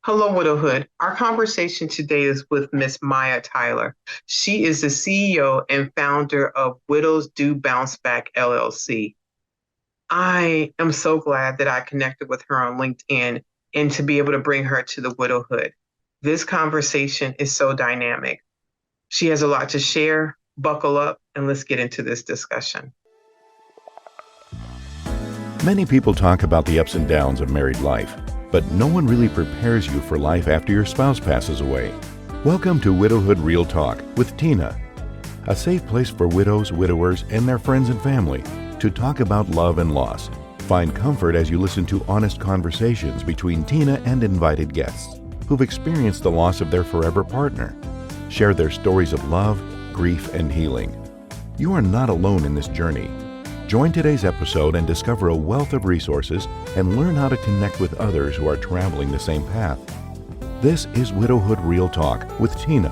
Hello, Widowhood. Our conversation today is with Miss Maya Tyler. She is the CEO and founder of Widows Do Bounce Back LLC. I am so glad that I connected with her on LinkedIn and to be able to bring her to the Widowhood. This conversation is so dynamic. She has a lot to share. Buckle up and let's get into this discussion. Many people talk about the ups and downs of married life, but no one really prepares you for life after your spouse passes away. Welcome to Widowhood Real Talk with Tina, a safe place for widows, widowers, and their friends and family to talk about love and loss. Find comfort as you listen to honest conversations between Tina and invited guests who've experienced the loss of their forever partner. Share their stories of love, grief, and healing. You are not alone in this journey. Join today's episode and discover a wealth of resources and learn how to connect with others who are traveling the same path. This is Widowhood Real Talk with Tina.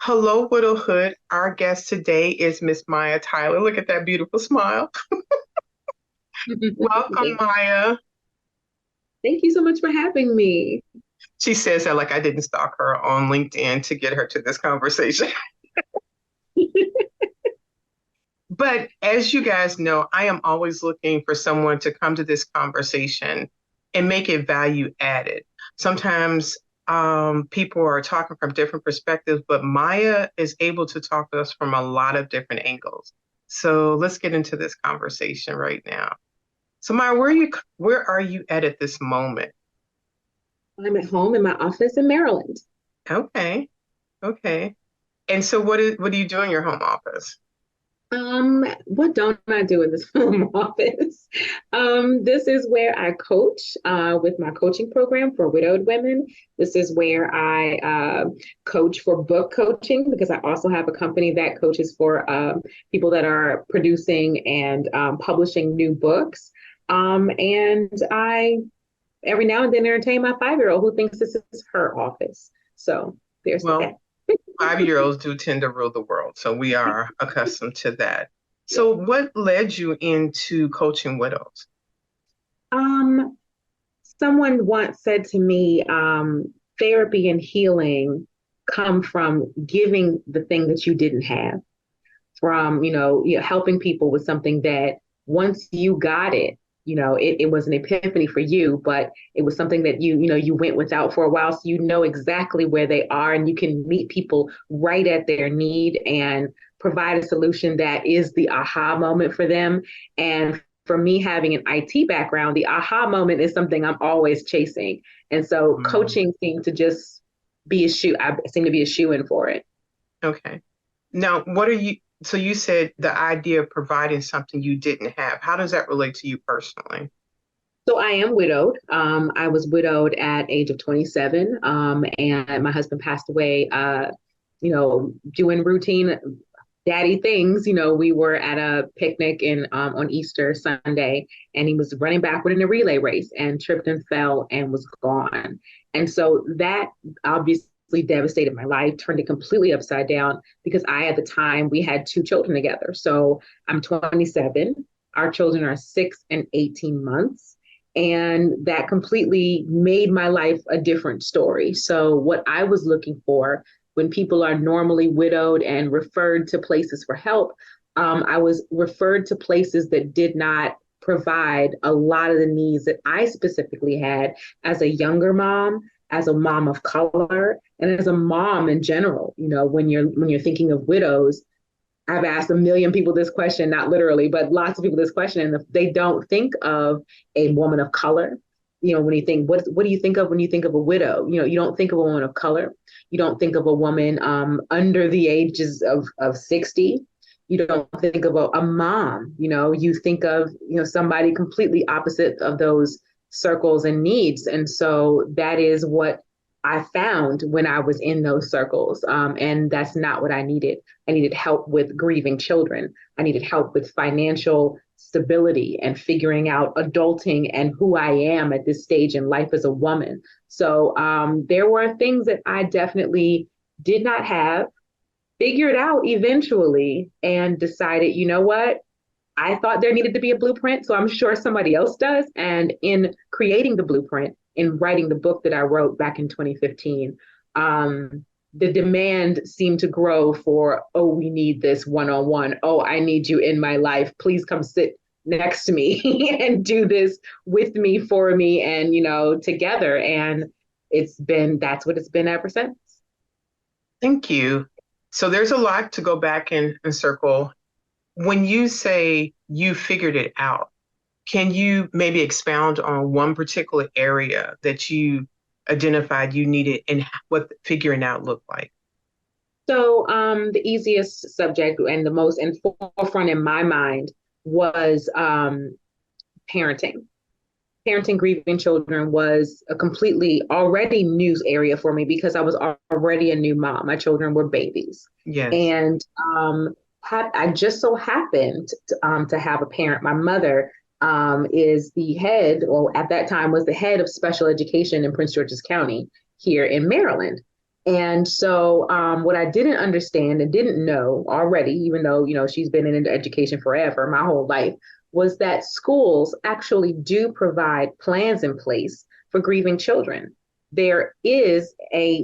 Hello, Widowhood. Our guest today is Miss Maya Tyler. Look at that beautiful smile. Welcome, Maya. Thank you so much for having me. She says that like I didn't stalk her on LinkedIn to get her to this conversation. But as you guys know, I am always looking for someone to come to this conversation and make it value added. Sometimes people are talking from different perspectives, but Maya is able to talk to us from a lot of different angles. So let's get into this conversation right now. So Maya, where are you at this moment? I'm at home in my office in Maryland. Okay. Okay. And so what do you do in your home office? What don't I do in this home office? This is where I coach with my coaching program for widowed women. This is where I coach for book coaching because I also have a company that coaches for people that are producing and publishing new books. And I every now and then entertain my 5-year-old who thinks this is her office. So there's Well, that. 5-year-olds do tend to rule the world, so we are accustomed to that. Yeah. So what led you into coaching widows? Um, Someone once said to me, therapy and healing come from giving the thing that you didn't have, from, helping people with something that once you got it, it was an epiphany for you, but it was something that you went without for a while. So you know exactly where they are and you can meet people right at their need and provide a solution that is the aha moment for them. And for me, having an IT background, the aha moment is something I'm always chasing. And so Mm, coaching seemed to just be I seem to be a shoe in for it. okay. Now, so you said the idea of providing something you didn't have. How does that relate to you personally? So I am widowed. I was widowed at age of 27, and my husband passed away, doing routine daddy things. We were at a picnic on Easter Sunday, and he was running backward in a relay race and tripped and fell and was gone. And so that obviously devastated my life, turned it completely upside down because at the time, we had two children together. So I'm 27. Our children are 6 and 18 months. And that completely made my life a different story. So, what I was looking for when people are normally widowed and referred to places for help, I was referred to places that did not provide a lot of the needs that I specifically had as a younger mom, as a mom of color, and as a mom in general. When you're thinking of widows, I've asked a million people this question, not literally, but lots of people this question, and they don't think of a woman of color. When you think, what do you think of when you think of a widow? You don't think of a woman of color. You don't think of a woman under the ages of 60. You don't think of a mom. You think of, somebody completely opposite of those circles and needs. And so that is what I found when I was in those circles. And that's not what I needed. I needed help with grieving children. I needed help with financial stability and figuring out adulting and who I am at this stage in life as a woman. So there were things that I definitely did not have, figured out eventually, and decided, you know what? I thought there needed to be a blueprint, so I'm sure somebody else does. And in creating the blueprint, in writing the book that I wrote back in 2015, the demand seemed to grow for, oh, we need this one-on-one. Oh, I need you in my life. Please come sit next to me and do this with me, for me, and, together. And that's what it's been ever since. Thank you. So there's a lot to go back and circle. When you say you figured it out, can you maybe expound on one particular area that you identified you needed and what figuring out looked like? So the easiest subject and the most in forefront in my mind was parenting. Parenting grieving children was a completely already news area for me because I was already a new mom. My children were babies. Yes. And I just so happened to have a parent. My mother is the head, or at that time was the head of special education in Prince George's County here in Maryland. And so what I didn't understand and didn't know already, even though, she's been in education forever, my whole life, was that schools actually do provide plans in place for grieving children. There is a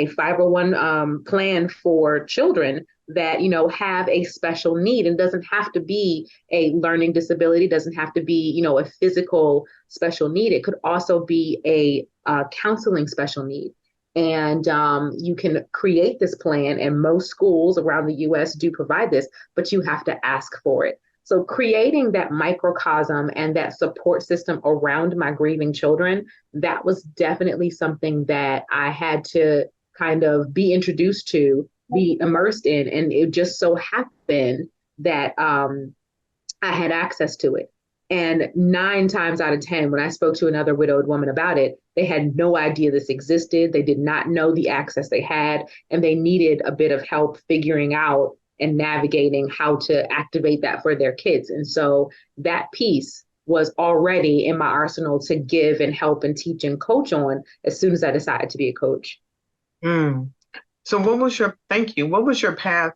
501 plan for children that, have a special need, and doesn't have to be a learning disability, doesn't have to be, a physical special need. It could also be a counseling special need. And you can create this plan, and most schools around the US do provide this, but you have to ask for it. So creating that microcosm and that support system around my grieving children, that was definitely something that I had to kind of be introduced to, be immersed in. And it just so happened that I had access to it. And 9 times out of 10, when I spoke to another widowed woman about it, they had no idea this existed. They did not know the access they had, and they needed a bit of help figuring out and navigating how to activate that for their kids. And so that piece was already in my arsenal to give and help and teach and coach on as soon as I decided to be a coach. Mm. So thank you. What was your path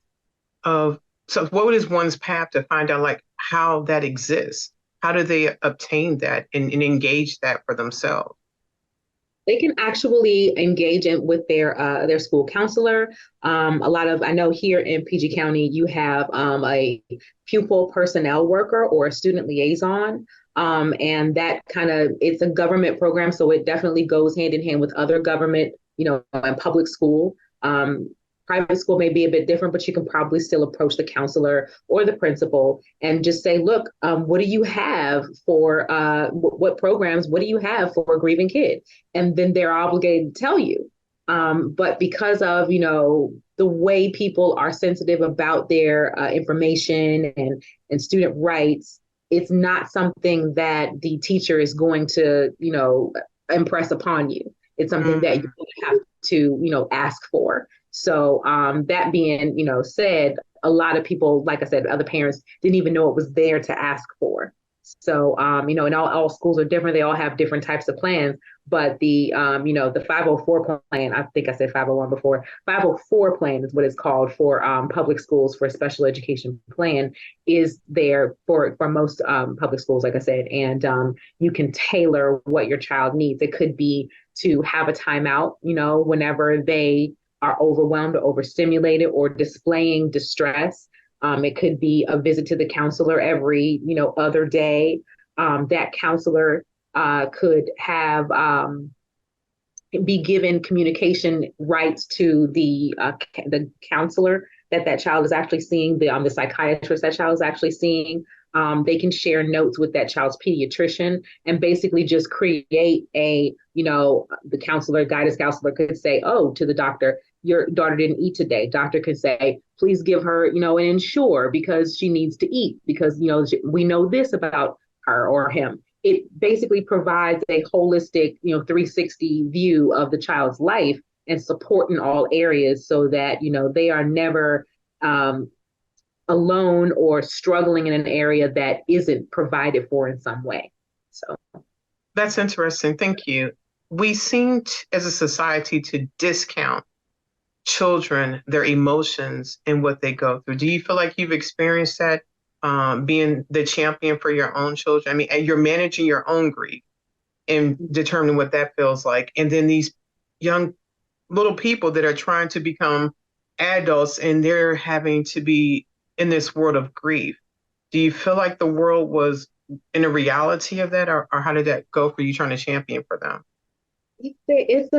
what is one's path to find out like how that exists? How do they obtain that and engage that for themselves? They can actually engage with their school counselor. I know here in PG County, you have a pupil personnel worker or a student liaison. And that it's a government program, so it definitely goes hand in hand with other government, and public school. Private school may be a bit different, but you can probably still approach the counselor or the principal and just say, look, what do you have for what programs? What do you have for a grieving kid? And then they're obligated to tell you. But because of, the way people are sensitive about their information and student rights, it's not something that the teacher is going to, impress upon you. It's something that you have to, ask for. So that being, said, a lot of people, like I said, other parents didn't even know it was there to ask for. So, and all schools are different. They all have different types of plans. But the 504 plan, I think I said 501 before, 504 plan is what it's called for public schools for a special education plan, is there for most public schools, like I said. And you can tailor what your child needs. It could be to have a timeout, whenever they are overwhelmed or overstimulated or displaying distress. It could be a visit to the counselor every, other day. That counselor could have be given communication rights to the counselor that child is actually seeing, the psychiatrist that child is actually seeing. They can share notes with that child's pediatrician and basically just create the guidance counselor could say, oh, to the doctor, your daughter didn't eat today. Doctor could say, please give her, an Ensure because she needs to eat because, we know this about her or him. It basically provides a holistic, 360 view of the child's life and support in all areas so that, they are never alone or struggling in an area that isn't provided for in some way. So that's interesting. Thank you. We seem as a society to discount children, their emotions and what they go through. Do you feel like you've experienced that being the champion for your own children. I mean, and you're managing your own grief and determining what that feels like. And then these young little people that are trying to become adults and they're having to be in this world of grief. Do you feel like the world was in a reality of that, or how did that go for you trying to champion for them? It's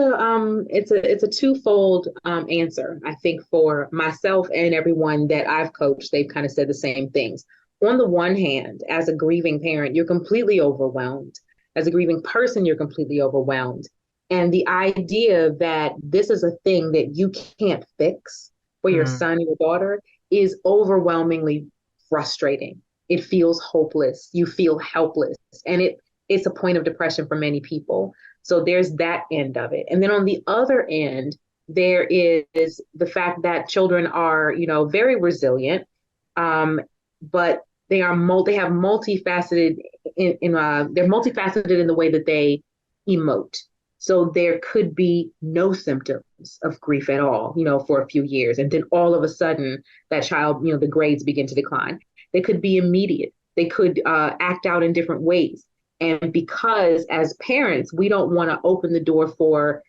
a twofold answer. I think for myself and everyone that I've coached, they've kind of said the same things. On the one hand, as a grieving parent, you're completely overwhelmed. As a grieving person, you're completely overwhelmed. And the idea that this is a thing that you can't fix for your Mm, son or your daughter is overwhelmingly frustrating. It feels hopeless. You feel helpless. And it's a point of depression for many people. So there's that end of it. And then on the other end, there is the fact that children are, very resilient, but they have multifaceted they're multifaceted in the way that they emote. So there could be no symptoms of grief at all, for a few years. And then all of a sudden that child, the grades begin to decline. They could be immediate. They could act out in different ways. And because as parents, we don't want to open the door for,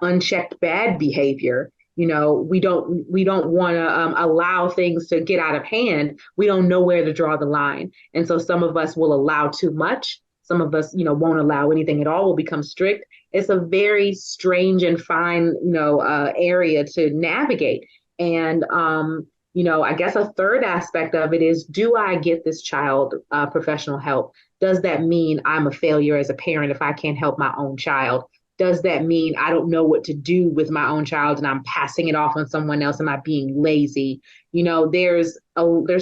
unchecked bad behavior. We don't want to allow things to get out of hand. We don't know where to draw the line. And so some of us will allow too much. Some of us, won't allow anything at all, will become strict. It's a very strange and fine, area to navigate. And, I guess a third aspect of it is, do I get this child professional help? Does that mean I'm a failure as a parent if I can't help my own child? Does that mean I don't know what to do with my own child and I'm passing it off on someone else? Am I being lazy? There's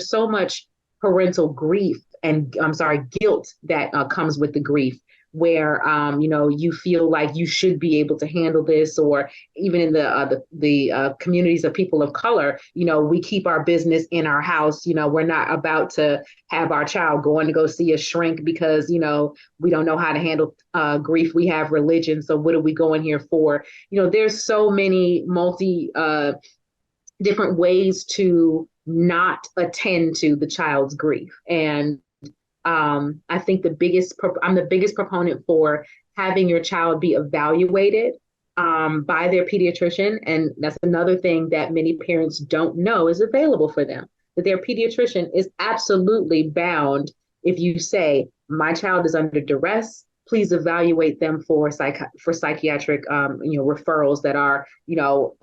so much parental grief and I'm sorry, guilt that comes with the grief where you feel like you should be able to handle this, or even in the communities of people of color, we keep our business in our house. We're not about to have our child going to go see a shrink because we don't know how to handle grief. We have religion, so what are we going here for? There's so many multi different ways to not attend to the child's grief. And I think I'm the biggest proponent for having your child be evaluated by their pediatrician. And that's another thing that many parents don't know is available for them, that their pediatrician is absolutely bound. If you say, my child is under duress, please evaluate them for psychiatric referrals that are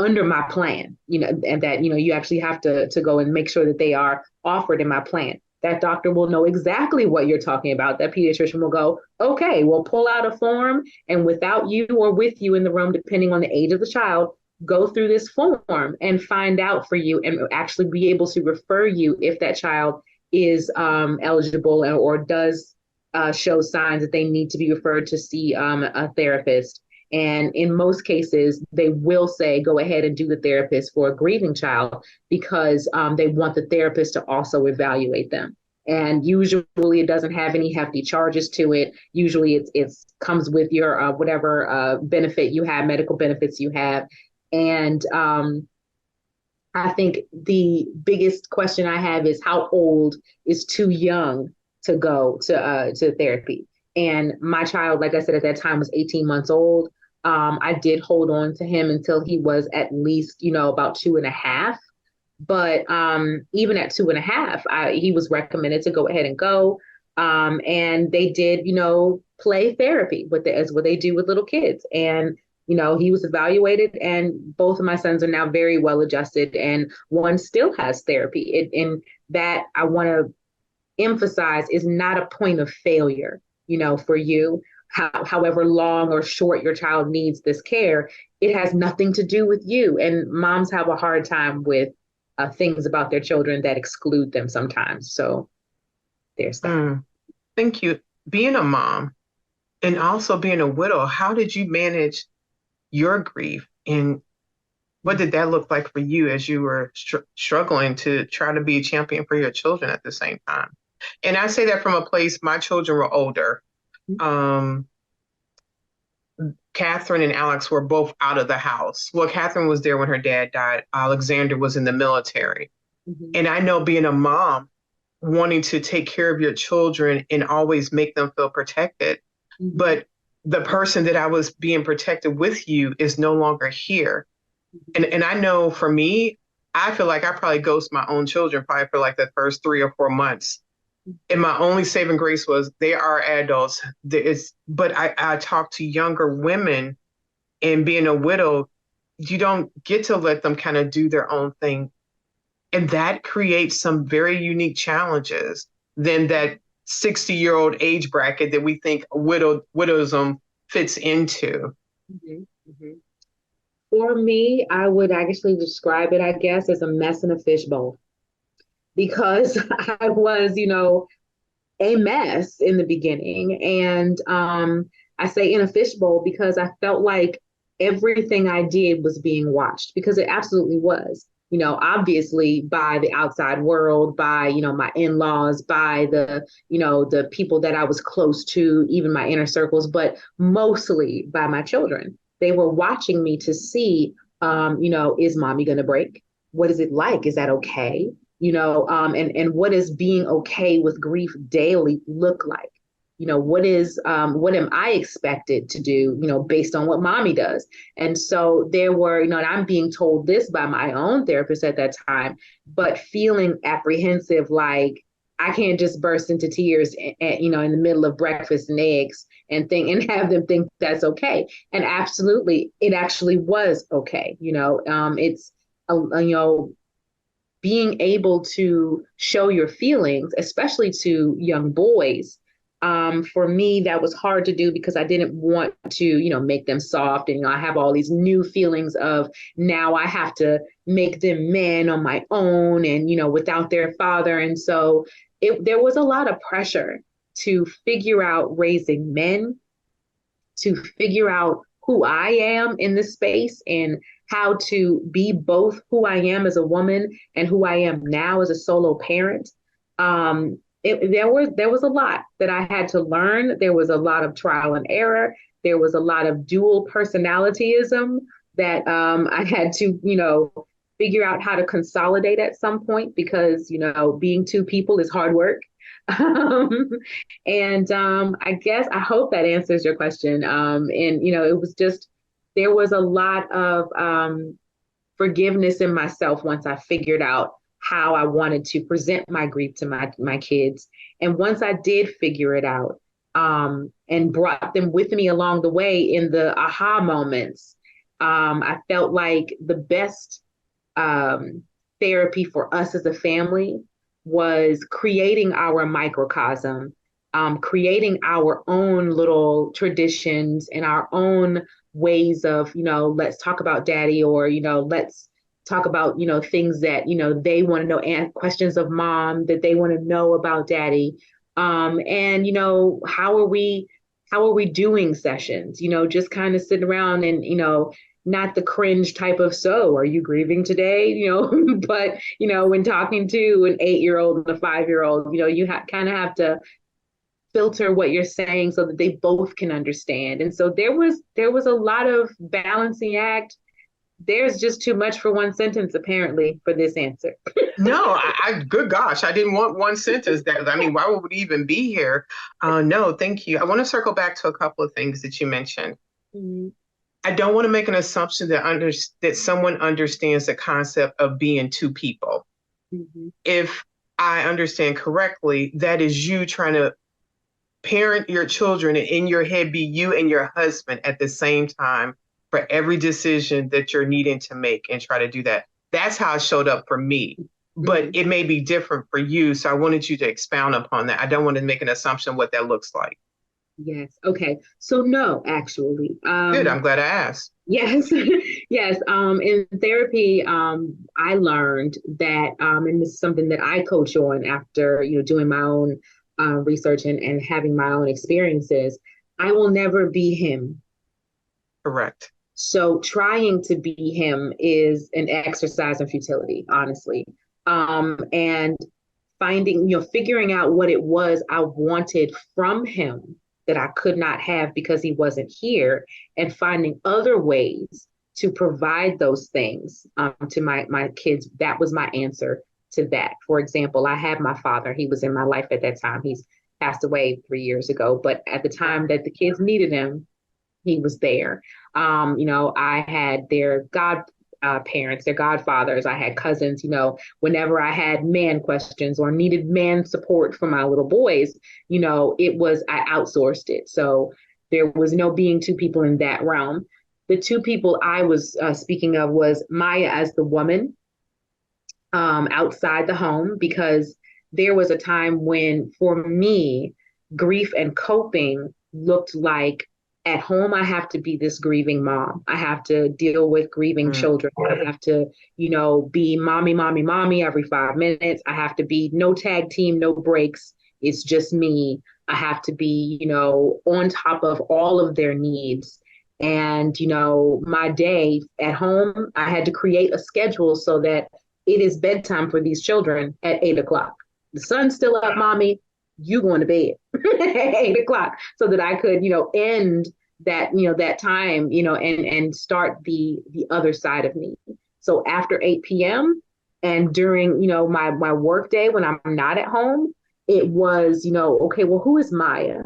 under my plan, and that you actually have to go and make sure that they are offered in my plan. That doctor will know exactly what you're talking about. That pediatrician will go, okay, we'll pull out a form, and without you or with you in the room, depending on the age of the child, go through this form and find out for you and actually be able to refer you if that child is eligible or does show signs that they need to be referred to see a therapist. And in most cases, they will say, go ahead and do the therapist for a grieving child because they want the therapist to also evaluate them. And usually it doesn't have any hefty charges to it. Usually it's comes with your whatever benefit you have, medical benefits you have. And I think the biggest question I have is, how old is too young to go to therapy? And my child, like I said, at that time was 18 months old. I did hold on to him until he was at least, about 2.5. But even at 2.5, he was recommended to go ahead and go. And they did, play therapy as what they do with little kids. And, he was evaluated, and both of my sons are now very well adjusted, and one still has therapy. And that I want to emphasize is not a point of failure, for you. However long or short your child needs this care, it has nothing to do with you. And moms have a hard time with things about their children that exclude them sometimes. So there's that. Thank you. Being a mom and also being a widow, how did you manage your grief? And what did that look like for you as you were struggling to try to be a champion for your children at the same time? And I say that from a place, my children were older. Um, Catherine and Alex were both out of the house. Well, Catherine was there when her dad died. Alexander was in the military. Mm-hmm. And I know being a mom, wanting to take care of your children and always make them feel protected. Mhm. But the person that I was being protected with you is no longer here. And I know for me, I feel like I probably ghost my own children probably for like the first 3 or 4 months. And my only saving grace was they are adults. But I talk to younger women, and being a widow, you don't get to let them kind of do their own thing. And that creates some very unique challenges than that 60-year-old age bracket that we think widowsum fits into. Mhm. Mhm. For me, I would actually describe it, I guess, as a mess in a fishbowl because I was, a mess in the beginning. And I say in a fishbowl because I felt like everything I did was being watched because it absolutely was. Obviously by the outside world, by, my in-laws, by the people that I was close to, even my inner circles, but mostly by my children. They were watching me to see, is mommy going to break? What is it like? Is that okay? And what does being okay with grief daily look like? What am I expected to do, based on what mommy does? And so there were, and I'm being told this by my own therapist at that time, but feeling apprehensive, like I can't just burst into tears, in the middle of breakfast and eggs and think and have them think that's okay. And absolutely, it actually was okay. It's, being able to show your feelings, especially to young boys. For me, that was hard to do because I didn't want to, make them soft. And, I have all these new feelings of now I have to make them men on my own and, without their father. And so there was a lot of pressure to figure out raising men, to figure out who I am in this space and how to be both who I am as a woman and who I am now as a solo parent. There was a lot that I had to learn. There was a lot of trial and error. There was a lot of dual personalityism that I had to, figure out how to consolidate at some point because, being two people is hard work. Um, and I guess I hope that answers your question. And it was just there was a lot of forgiveness in myself once I figured out how I wanted to present my grief to my kids. And once I did figure it out, and brought them with me along the way in the aha moments, I felt like the best therapy for us as a family was creating our microcosm, creating our own little traditions and our own ways of, let's talk about daddy, or, let's talk about, things that, they want to know, and questions of mom that they want to know about daddy. And, how are we doing sessions, just kind of sitting around and, not the cringe type of, so are you grieving today? But, when talking to an 8-year-old and a 5-year-old, you kind of have to filter what you're saying so that they both can understand. And so there was a lot of balancing act. There's just too much for one sentence, apparently, for this answer. No, good gosh, I didn't want one sentence. I mean, why would we even be here? No, thank you. I want to circle back to a couple of things that you mentioned. Mm-hmm. I don't want to make an assumption that someone understands the concept of being two people. Mm-hmm. If I understand correctly, that is you trying to parent your children and in your head be you and your husband at the same time for every decision that you're needing to make and try to do that. That's how it showed up for me. But it may be different for you. So I wanted you to expound upon that. I don't want to make an assumption what that looks like. Yes. Okay. So no, actually. Good. I'm glad I asked. Yes. Yes. In therapy, I learned that, and this is something that I coach on after, doing my own research and having my own experiences. I will never be him. Correct. So trying to be him is an exercise in futility, honestly. And finding, figuring out what it was I wanted from him that I could not have because he wasn't here, and finding other ways to provide those things to my kids. That was my answer to that. For example, I had my father. He was in my life at that time. He's passed away 3 years ago, but at the time that the kids needed him, he was there. I had their parents, their godfathers. I had cousins. Whenever I had man questions or needed man support for my little boys, I outsourced it. So there was no being two people in that realm. The two people I was speaking of was Maya as the woman outside the home, because there was a time when, for me, grief and coping looked like at home, I have to be this grieving mom. I have to deal with grieving children. I have to, be mommy, mommy, mommy every 5 minutes. I have to be no tag team, no breaks. It's just me. I have to be, on top of all of their needs. And, my day at home, I had to create a schedule so that it is bedtime for these children at 8 o'clock. The sun's still up, mommy. You going to bed at 8 o'clock, so that I could, end that, that time, and start the other side of me. So after 8 p.m. and during, my work day when I'm not at home, it was, okay, well, who is Maya?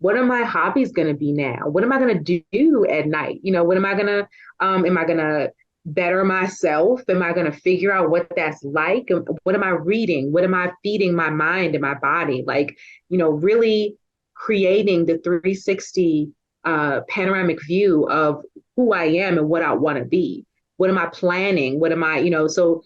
What are my hobbies going to be now? What am I going to do at night? What am I going to, am I going to better myself? Am I going to figure out what that's like? What am I reading? What am I feeding my mind and my body? Like, really creating the 360 panoramic view of who I am and what I want to be. What am I planning? What am I, so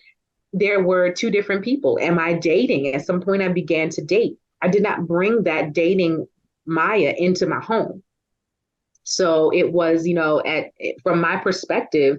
there were two different people. Am I dating? At some point I began to date. I did not bring that dating Maya into my home. So it was, from my perspective,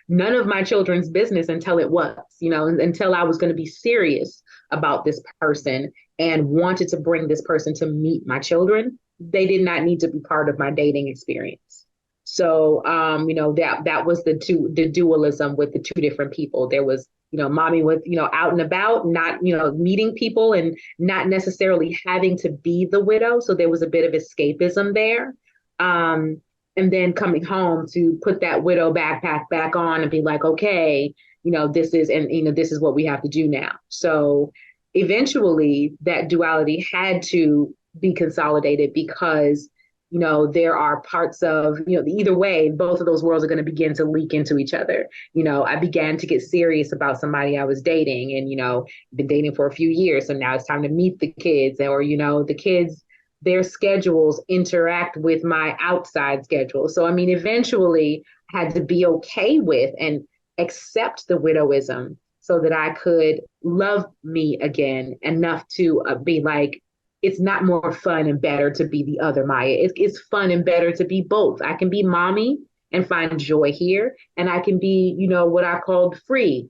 none of my children's business until it was, until I was going to be serious about this person and wanted to bring this person to meet my children. They did not need to be part of my dating experience. So, that was the dualism with the two different people. There was, mommy with, out and about, not, meeting people and not necessarily having to be the widow. So there was a bit of escapism there. And then coming home to put that widow backpack back on and be like, okay, this is what we have to do now. So eventually that duality had to be consolidated because, there are parts of, either way, both of those worlds are going to begin to leak into each other. I began to get serious about somebody I was dating and, been dating for a few years. So now it's time to meet the kids or, the kids, their schedules interact with my outside schedule. So, eventually I had to be okay with and accept the widowism so that I could love me again enough to be like, it's not more fun and better to be the other Maya. It's fun and better to be both. I can be mommy and find joy here, and I can be, what I called free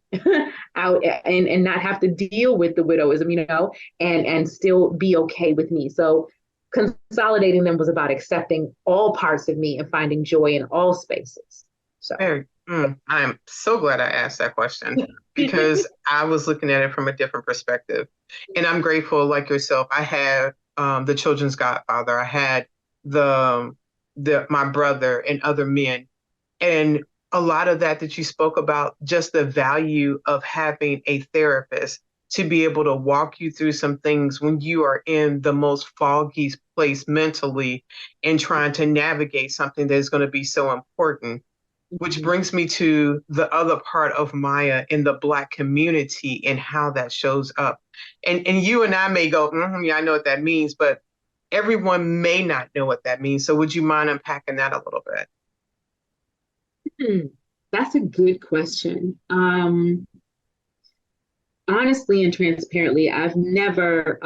out and not have to deal with the widowism, and still be okay with me. So consolidating them was about accepting all parts of me and finding joy in all spaces. So I'm so glad I asked that question because I was looking at it from a different perspective. And I'm grateful, like yourself, I had the children's godfather, I had my brother and other men. And a lot of that you spoke about, just the value of having a therapist to be able to walk you through some things when you are in the most foggy place mentally and trying to navigate something that is going to be so important. Which brings me to the other part of Maya in the Black community and how that shows up. And you and I may go, yeah, I know what that means, but everyone may not know what that means. So would you mind unpacking that a little bit? That's a good question. Honestly and transparently, I've never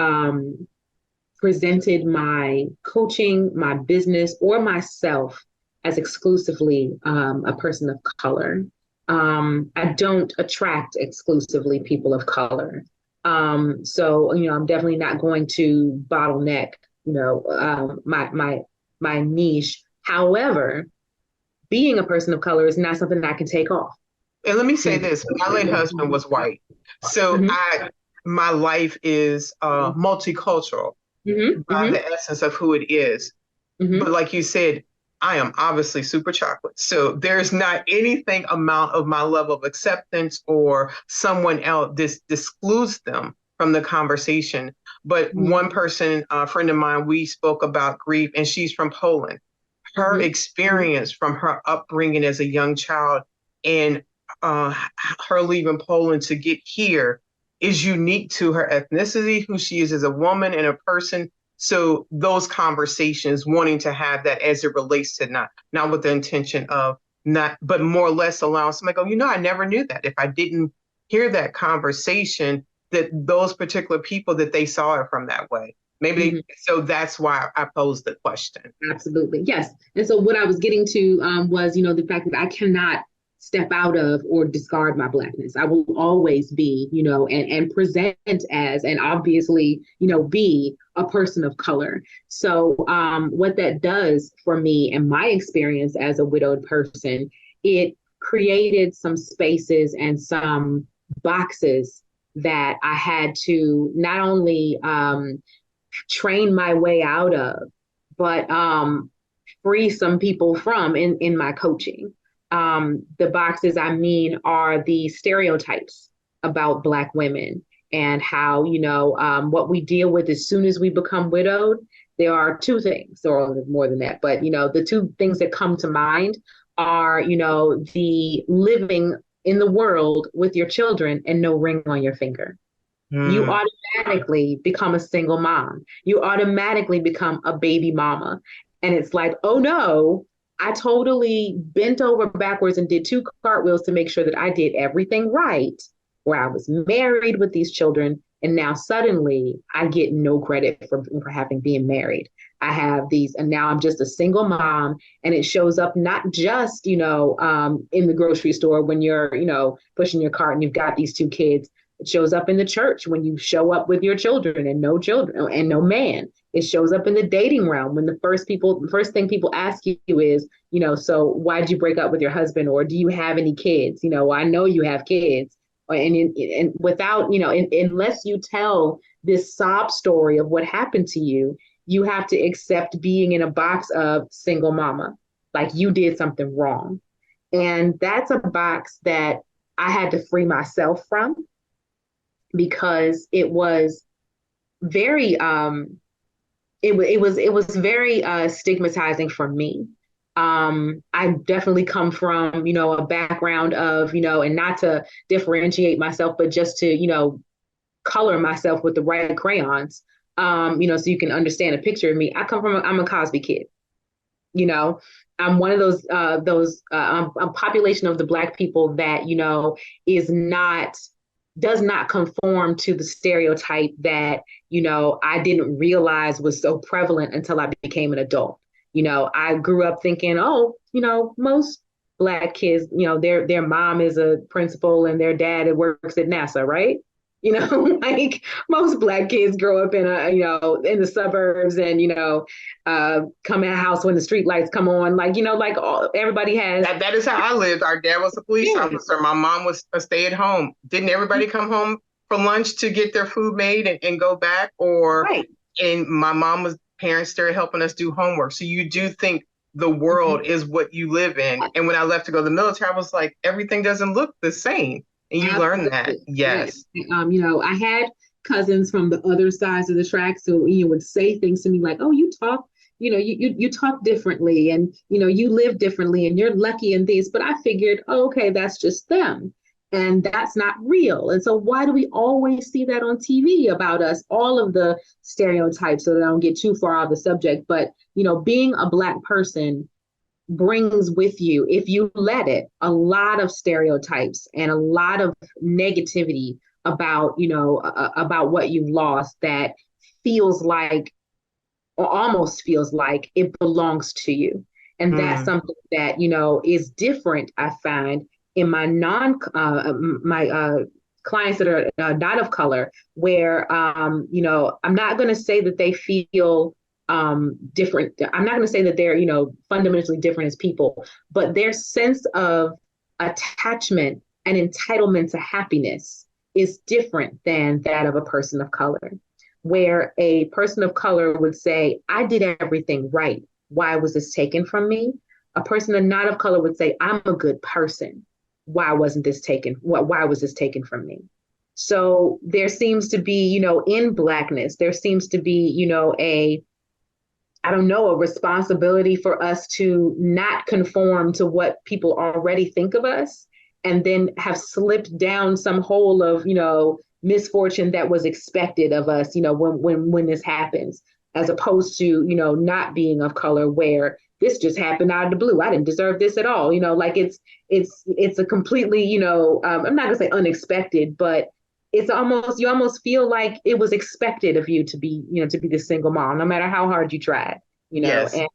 presented my coaching, my business, or myself as exclusively a person of color. I don't attract exclusively people of color. So, I'm definitely not going to bottleneck, my niche. However, being a person of color is not something that I can take off. And let me say this, my late husband was white. So my life is multicultural by the essence of who it is. But like you said, I am obviously super chocolate. So there's not anything amount of my level of acceptance or someone else discludes them from the conversation. But one Mm-hmm. person, a friend of mine, we spoke about grief, and she's from Poland. Her Mm-hmm. experience from her upbringing as a young child and uh, her leaving Poland to get here is unique to her ethnicity, who she is as a woman and a person. So those conversations, wanting to have that as it relates to not with the intention of not, but more or less allowing somebody to go, I never knew that. If I didn't hear that conversation, that those particular people that they saw it from that way. Mm-hmm. So that's why I posed the question. Absolutely. Yes. And so what I was getting to was, the fact that I cannot step out of or discard my Blackness. I will always be, and present as, and obviously, be a person of color. So what that does for me and my experience as a widowed person, it created some spaces and some boxes that I had to not only train my way out of, but free some people from in my coaching. The boxes I mean are the stereotypes about Black women and how, what we deal with as soon as we become widowed. There are two things, or more than that, but, the two things that come to mind are, the living in the world with your children and no ring on your finger. You Mm. automatically become a single mom. You automatically become a baby mama. And it's like, oh no, I totally bent over backwards and did two cartwheels to make sure that I did everything right, where I was married with these children. And now suddenly I get no credit for having been married. I have these, and now I'm just a single mom. And it shows up not just, in the grocery store when you're, pushing your cart and you've got these two kids. It shows up in the church when you show up with your children and no children and no man. It shows up in the dating realm when the first thing people ask you is, so why'd you break up with your husband, or do you have any kids? I know you have kids. And without, unless you tell this sob story of what happened to you, you have to accept being in a box of single mama, like you did something wrong. And that's a box that I had to free myself from, because it was very it was very stigmatizing for me. I definitely come from, a background of, and not to differentiate myself, but just to, color myself with the right crayons, so you can understand a picture of me. I'm a Cosby kid, you know. I'm one of those a population of the Black people that, is not does not conform to the stereotype that, I didn't realize was so prevalent until I became an adult. I grew up thinking, oh, most Black kids, their mom is a principal and their dad works at NASA, right? Like most Black kids grow up in the suburbs and, come in a house when the street lights come on, like, everybody has. That is how I lived. Our dad was a police Yeah, officer. My mom was a stay at home. Didn't everybody come home for lunch to get their food made and go back? right. And my mom was parents started helping us do homework. So you do think the Mhm. world is what you live in. And when I left to go to the military, I was like, everything doesn't look the same. And you learn that. Absolutely. Yeah. Yes. I had cousins from the other sides of the track, so would say things to me like, "Oh, you talk, you talk differently, and you live differently, and you're lucky in this." But I figured, oh, okay, that's just them, and that's not real. And so, why do we always see that on TV about us? All of the stereotypes, so that I don't get too far off the subject. But being a Black person brings with you, if you let it, a lot of stereotypes and a lot of negativity about, about what you've lost, that feels like, or almost feels like, it belongs to you. And that's Mm. something that, is different, I find, in my clients that are not of color, where, I'm not going to say that they feel different. I'm not going to say that they're, fundamentally different as people, but their sense of attachment and entitlement to happiness is different than that of a person of color, where a person of color would say, I did everything right. why was this taken from me? A person not of color would say, I'm a good person. Why wasn't this taken? Why was this taken from me? So there seems to be, in Blackness, there seems to be, I don't know, a responsibility for us to not conform to what people already think of us and then have slipped down some hole of, misfortune that was expected of us, when this happens, as opposed to, not being of color where this just happened out of the blue. I didn't deserve this at all. Like it's a completely, I'm not gonna say unexpected, but it's almost, you almost feel like it was expected of you to be the single mom, no matter how hard you tried, Yes. and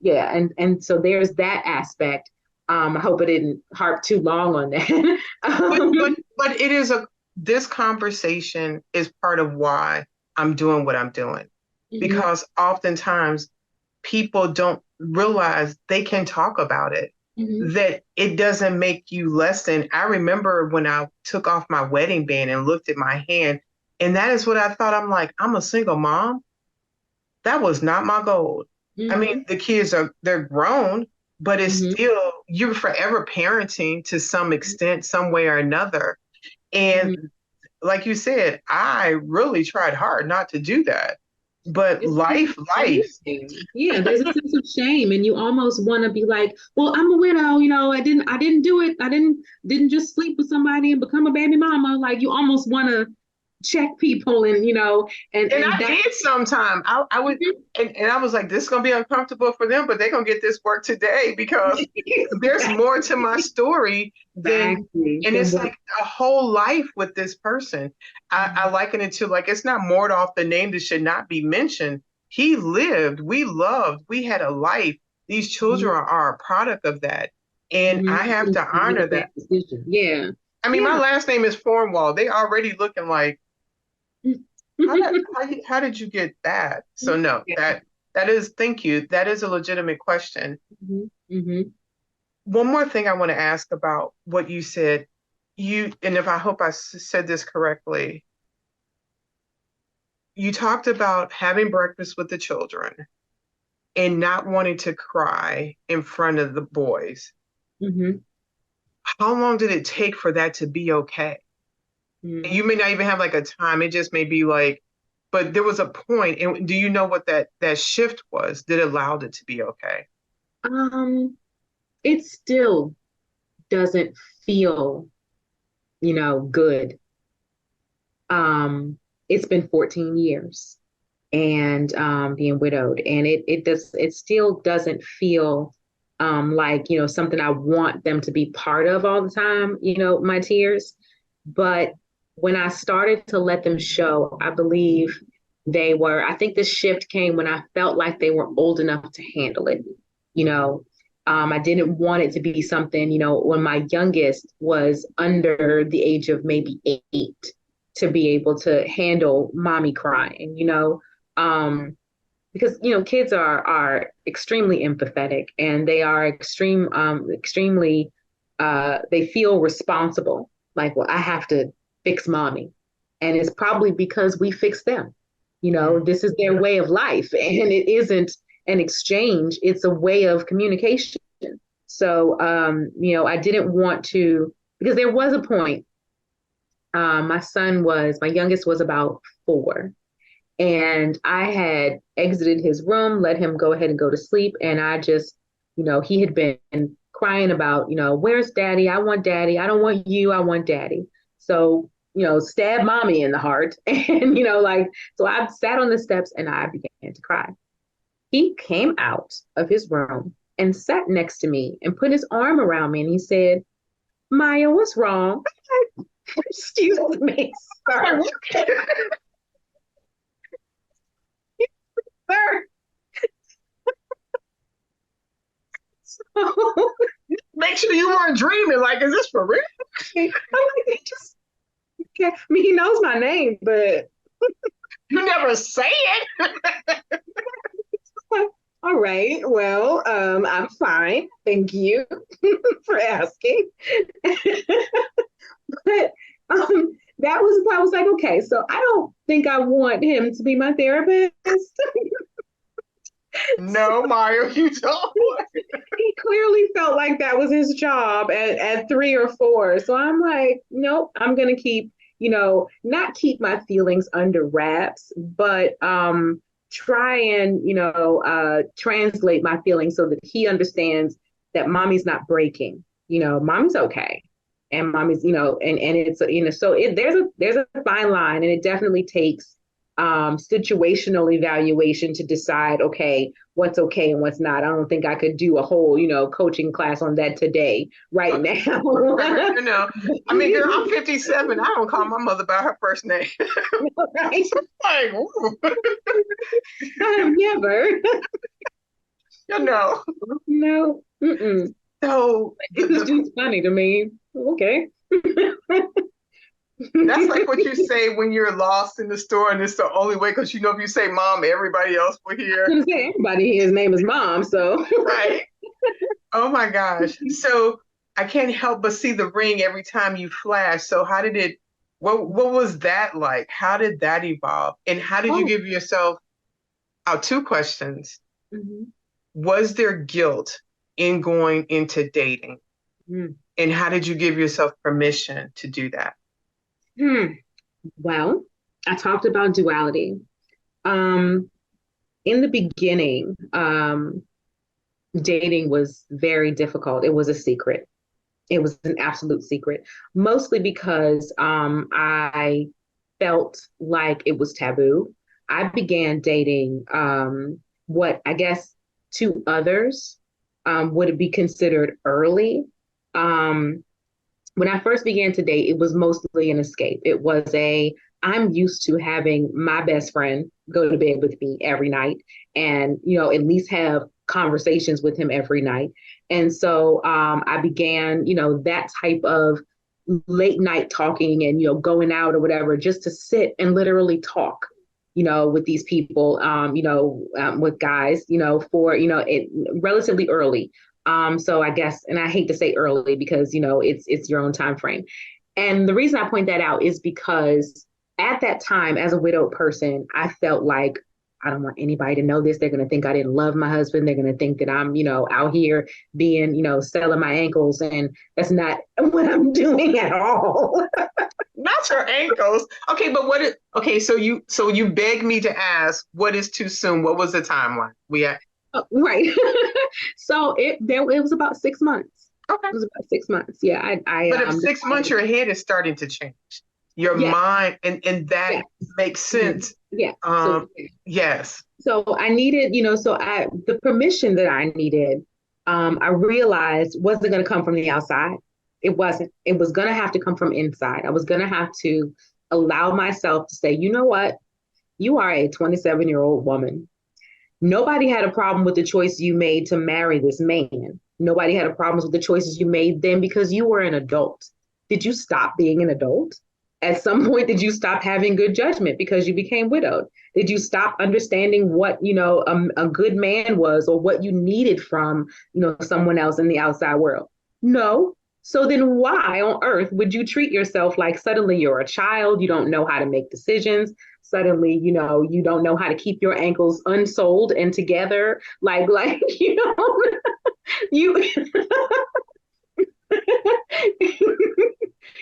yeah, and so there's that aspect. I hope I didn't harp too long on that. But but it is this conversation is part of why I'm doing what I'm doing. Mhm, Because oftentimes people don't realize they can talk about it, mhm. that it doesn't make you less than. I remember when I took off my wedding band and looked at my hand, and that is what I thought. I'm like, I'm a single mom. That was not my goal. I mean, Mhm, the kids they're grown, but it's mhm, still you're forever parenting to some extent, some way or another. mhm. And like you said, I really tried hard not to do that. But It's a sense life, of life. shame. Yeah, there's a sense of shame, and you almost want to be like, "Well, I'm a widow. I didn't do it. I didn't just sleep with somebody and become a baby mama." Like you almost want to check people, and And and I that. did sometime. I would, and I was like, this is gonna be uncomfortable for them, but they're gonna get this work today because there's more to my story than, Exactly. and Then it's what? like a whole life with this person. I liken it to like it's not Mordorf, the name that should not be mentioned. He lived, we loved, we had a life. These children are a product of that. And I have to Made a honor bad that. decision. Yeah, I mean, my yeah. last name is Cornwall. They already looking like how did you get that? So no, Yeah. that is thank you. That is a legitimate question. Mhm, mhm, One more thing I want to ask about what you said. You and if I hope said this correctly, you talked about having breakfast with the children and not wanting to cry in front of the boys. mhm, How long did it take for that to be okay? And mhm. you may not even have like a time. It just may be like, but there was a point. And do you know what that shift was that allowed it to be okay? Um, it still doesn't feel, good. Um, it's been 14 years and being widowed, and it still doesn't feel like, something I want them to be part of all the time, my tears. But when I started to let them show, I believe I think the shift came when I felt like they were old enough to handle it. You know, I didn't want it to be something, when my youngest was under the age of maybe 8 to be able to handle mommy crying, because kids are extremely empathetic, and they are extremely they feel responsible, like, well, I have to fix mommy, and it's probably because we fix them. Mm. This is their way of life, and it isn't an exchange, it's a way of communication. So I didn't want to, because there was a point, my youngest was about 4, and I had exited his room, let him go ahead and go to sleep. And I just, he had been crying about, where's daddy? I want daddy. I don't want you. I want daddy. So, stab mommy in the heart. And, so I sat on the steps and I began to cry. He came out of his room and sat next to me and put his arm around me and he said, Maya, what's wrong? Excuse me, sir. Sir. Make sure you weren't dreaming. Like, is this for real? I'm like, he just, okay. I mean, he knows my name, but You never say it. all right. Well, I'm fine. Thank you for asking. But I was like, okay, so I don't think I want him to be my therapist. No, Mario, you don't. He clearly felt like that was his job at 3 or 4. So I'm like, nope, I'm gonna keep, not keep my feelings under wraps, but try and, translate my feelings so that he understands that mommy's not breaking. Mommy's okay. And mommy's, and it's, so there's a fine line, and it definitely takes situational evaluation to decide, okay, what's okay and what's not. I don't think I could do a whole, coaching class on that today, right now. I mean, girl, I'm 57. I don't call my mother by her first name. Right? Like, I have never. No. Mm-mm. So It's just funny to me. Okay. That's like what you say when you're lost in the store, and it's the only way, because if you say mom, everybody else will hear. I was gonna say everybody his name is mom, so Right. Oh my gosh. So I can't help but see the ring every time you flash. So what was that like? How did that evolve? And how did you give yourself, two questions. Mhm. Was there guilt in going into dating? Mm. And how did you give yourself permission to do that? Well, I talked about duality. Um, in the beginning, dating was very difficult. It was a secret. It was an absolute secret, mostly because I felt like it was taboo. I began dating what I guess to others would be considered early. Um, when I first began to date, it was mostly an escape. I'm used to having my best friend go to bed with me every night and, at least have conversations with him every night. And so I began, that type of late night talking and, going out or whatever, just to sit and literally talk, with these people, with guys, for, relatively early. So I guess, and I hate to say early because, it's your own time frame. And the reason I point that out is because at that time, as a widowed person, I felt like I don't want anybody to know this. They're going to think I didn't love my husband. They're going to think that I'm, out here being, selling my ankles. And that's not what I'm doing at all. Not your ankles. Okay, but okay, so you begged me to ask, what is too soon? What was the timeline? Right. So it was about 6 months. Okay. It was about 6 months. Yeah. But if 6 months, your head is starting to change. Your mind, and that makes sense. Yeah. Yes. So I needed, the permission that I needed, I realized wasn't going to come from the outside. It wasn't. It was going to have to come from inside. I was going to have to allow myself to say, you know what? You are a 27-year-old woman. Nobody had a problem with the choice you made to marry this man. Nobody had a problem with the choices you made then because you were an adult. Did you stop being an adult? At some point, did you stop having good judgment because you became widowed? Did you stop understanding what, a good man was or what you needed from, someone else in the outside world? No. So then why on earth would you treat yourself like suddenly you're a child, you don't know how to make decisions, suddenly, you don't know how to keep your ankles unsold and together, like, you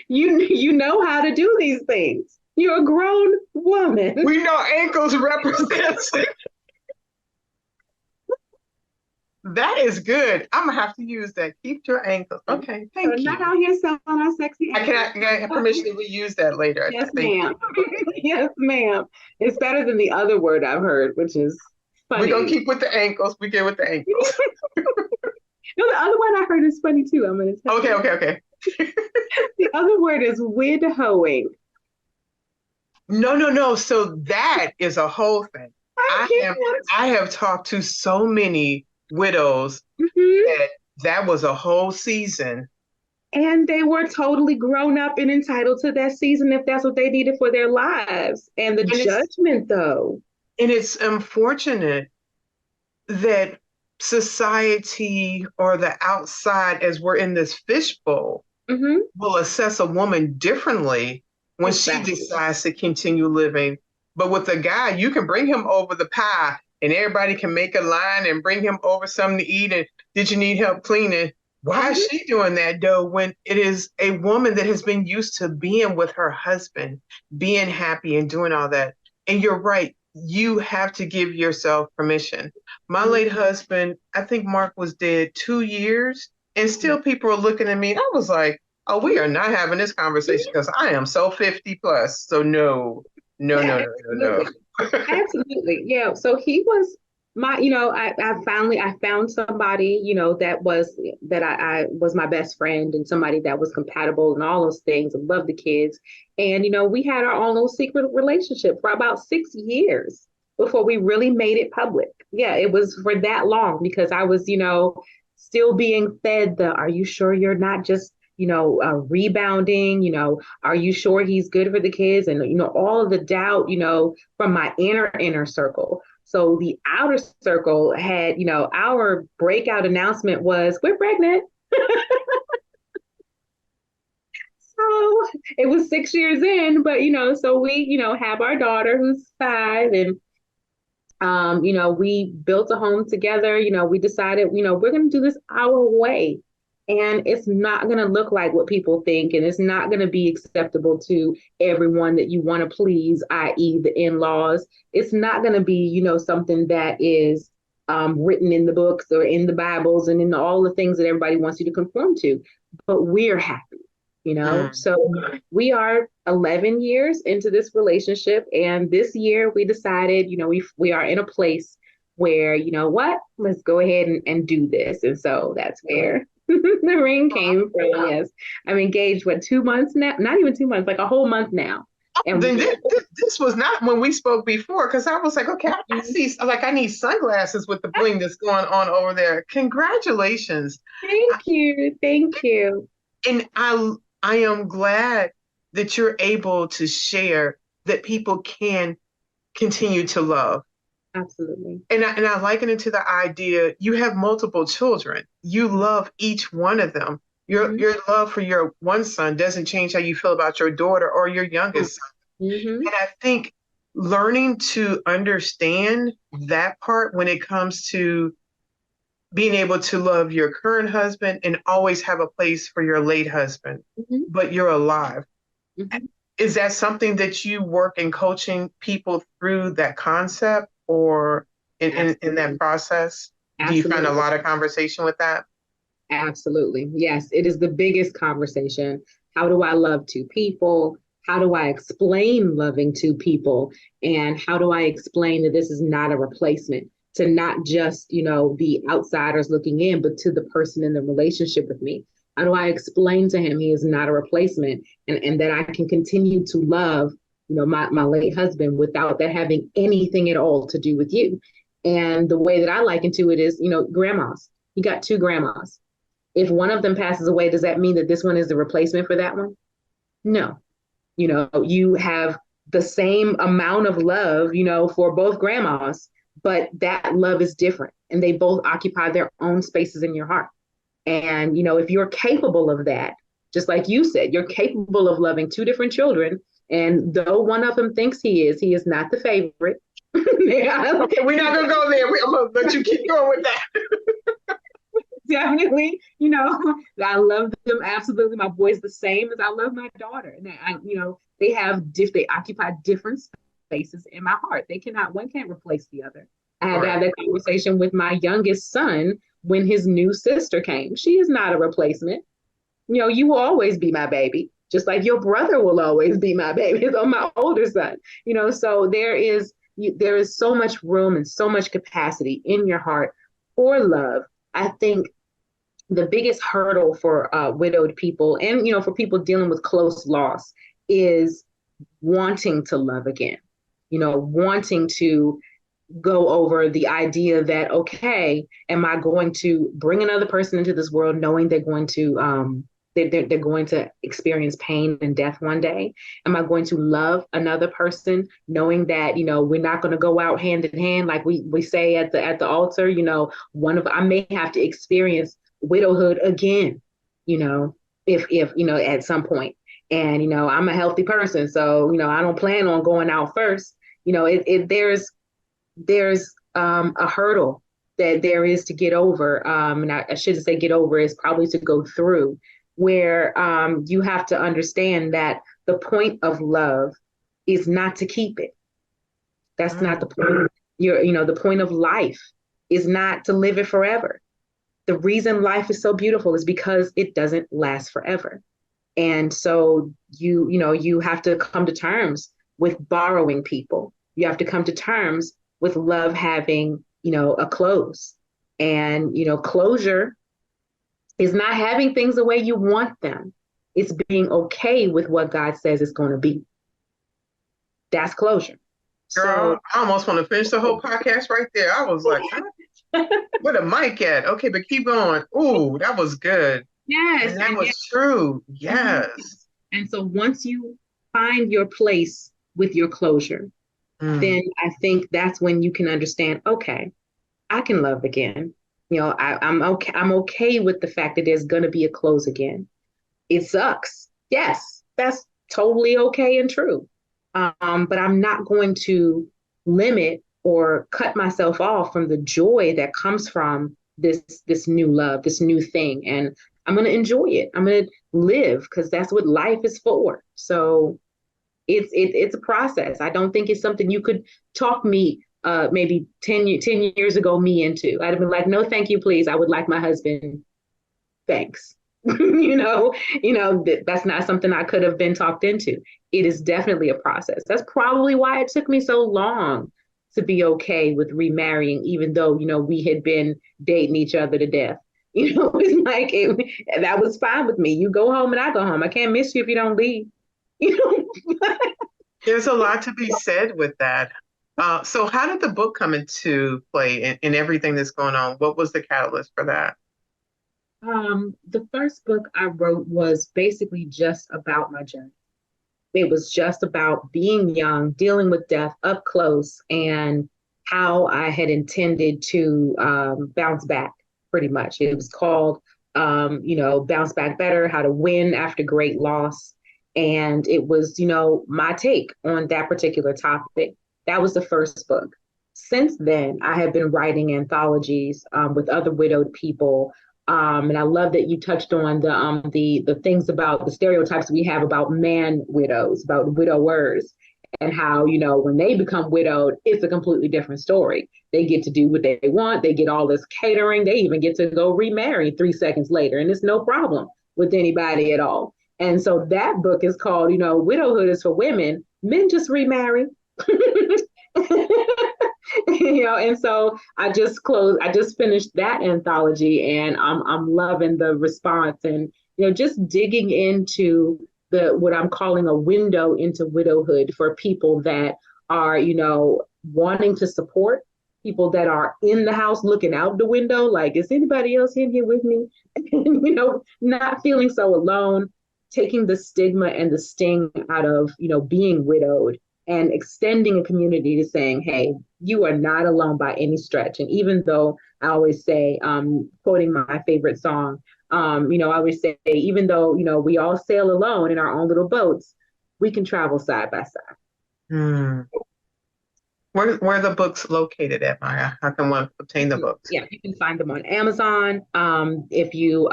you know how to do these things. You're a grown woman. We know ankles represents it. That is good. I'm gonna have to use that. Keep your ankles. Okay, thank you. Not out here selling our sexy. I have permission to reuse that later. Yes, ma'am. Yes, ma'am. It's better than the other word I've heard, which is funny. We're gonna keep with the ankles. We get with the ankles. No, the other one I heard is funny too. I'm gonna tell you. Okay. The other word is widowing. No. So that is a whole thing. I have talked to so many widows that was a whole season. And they were totally grown up and entitled to that season if that's what they needed for their lives. And the judgment, though. And it's unfortunate that society or the outside, as we're in this fishbowl, will assess a woman differently when she decides to continue living. But with a guy, you can bring him over the pie and everybody can make a line and bring him over something to eat. And did you need help cleaning? Why is Mhm. she doing that though, when it is a woman that has been used to being with her husband, being happy and doing all that? And you're right, you have to give yourself permission. My Mhm. late husband, I think Mark was dead 2 years, and still people are looking at me. I was like, oh, we are not having this conversation because I am so 50 plus. So no, no, no, Yeah, no, no, absolutely. no. Absolutely. Yeah. So he was my, I found somebody, that I was my best friend and somebody that was compatible and all those things and loved the kids. And, we had our own little secret relationship for about 6 years before we really made it public. Yeah, it was for that long because I was, still being fed are you sure you're not just, rebounding, are you sure he's good for the kids? And, all of the doubt, from my inner circle. So the outer circle had, our breakout announcement was we're pregnant. So it was 6 years in, but so we, have our daughter who's 5, and we built a home together. We decided, we're going to do this our way. And it's not going to look like what people think, and it's not going to be acceptable to everyone that you want to please, i.e., the in laws. It's not going to be, something that is written in the books or in the Bibles and in all the things that everybody wants you to conform to. But we're happy, Mm. So we are 11 years into this relationship, and this year we decided, we are in a place where, what, let's go ahead and do this. And so that's where the ring came from. Yes, I'm engaged. What, 2 months now? Not even 2 months, like a whole month now. And Then this was not when we spoke before, because I was like, okay, I see, like, I need sunglasses with the bling that's going on over there. Congratulations. thank I- you, thank you. And I am glad that you're able to share that people can continue to love. Absolutely. And I liken it to the idea you have multiple children. You love each one of them. Mm-hmm. Your love for your one son doesn't change how you feel about your daughter or your youngest son. Mm-hmm. And I think learning to understand that part when it comes to being able to love your current husband and always have a place for your late husband, Mm-hmm. but you're alive. Mm-hmm. Is that something that you work in coaching people through that concept or in that Absolutely. process? Do you find a Absolutely. lot of conversation with that? Absolutely. Yes, it is the biggest conversation. How do I love two people? How do I explain loving two people? And how do I explain that this is not a replacement to not just, the outsiders looking in, but to the person in the relationship with me? How do I explain to him he is not a replacement, and that I can continue to love, my late husband without that having anything at all to do with you? And the way that I liken to it is, grandmas. You got two grandmas. If one of them passes away, does that mean that this one is the replacement for that one? No. You have the same amount of love, for both grandmas, but that love is different. And they both occupy their own spaces in your heart. And, if you're capable of that, just like you said, you're capable of loving two different children. And though one of them thinks he is not the favorite. Yeah. Okay, we're not gonna go there. I'm gonna let you keep going with that. Definitely, I love them absolutely. My boy's the same as I love my daughter, and they occupy different spaces in my heart. One can't replace the other. I had to Right. have that conversation with my youngest son when his new sister came. She is not a replacement. You will always be my baby, just like your brother will always be my baby. So my older son, so there is so much room and so much capacity in your heart for love. I think the biggest hurdle for widowed people and for people dealing with close loss is wanting to love again, wanting to go over the idea that, okay, am I going to bring another person into this world knowing they're going to they're going to experience pain and death one day? Am I going to love another person knowing that, we're not going to go out hand in hand like we say at the altar? One of I may have to experience widowhood again, if at some point. And I'm a healthy person, so I don't plan on going out first. There's a hurdle that there is to get over. And I shouldn't say get over, is probably to go through, where you have to understand that the point of love is not to keep it. That's not the point. The point of life is not to live it forever. The reason life is so beautiful is because it doesn't last forever. And so you have to come to terms with borrowing people. You have to come to terms with love having, a close. And, closure is not having things the way you want them. It's being okay with what God says it's going to be. That's closure. Girl, So I almost want to finish the whole podcast right there. I was like, where the mic at? Okay, but keep going. Ooh, that was good. yes, And that and was yes. true. Mhm. Yes. And so once you find your place with your closure, Mm. then I think that's when you can understand, okay, I can love again. I'm okay. I'm okay with the fact that there's going to be a close again. It sucks. Yes, that's totally okay and true. But I'm not going to limit or cut myself off from the joy that comes from this new love, this new thing, and I'm going to enjoy it. I'm going to live because that's what life is for. So it's a process. I don't think it's something you could talk me maybe 10 years ago me into. I'd have been like, no, thank you, please. I would like my husband. Thanks. That's not something I could have been talked into. It is definitely a process. That's probably why it took me so long to be okay with remarrying, even though, we had been dating each other to death. It's like that was fine with me. You go home and I go home. I can't miss you if you don't leave. You know, There's a lot to be said with that. So how did the book come into play in everything that's going on? What was the catalyst for that? the first book I wrote was basically just about my journey. It was just about being young, dealing with death up close, and how I had intended to bounce back, pretty much. It was called, Bounce Back Better, How to Win After Great Loss. And it was, my take on that particular topic. That was the first book. Since then, I have been writing anthologies with other widowed people. And I love that you touched on the things about the stereotypes we have about man widows, about widowers, and how, when they become widowed, it's a completely different story. They get to do what they want. They get all this catering. They even get to go remarry 3 seconds later, and it's no problem with anybody at all. And so that book is called, Widowhood is for Women. Men just remarry. And so I just finished that anthology, and I'm loving the response, and just digging into the what I'm calling a window into widowhood for people that are, wanting to support, people that are in the house looking out the window, like, is anybody else in here with me? And, not feeling so alone, taking the stigma and the sting out of, being widowed, and extending a community to saying, hey, you are not alone by any stretch. And even though I always say, quoting my favorite song, I always say, even though, we all sail alone in our own little boats, we can travel side by side. Hmm. Where are the books located at, Maya? How can one obtain the books? Yeah, you can find them on Amazon. If you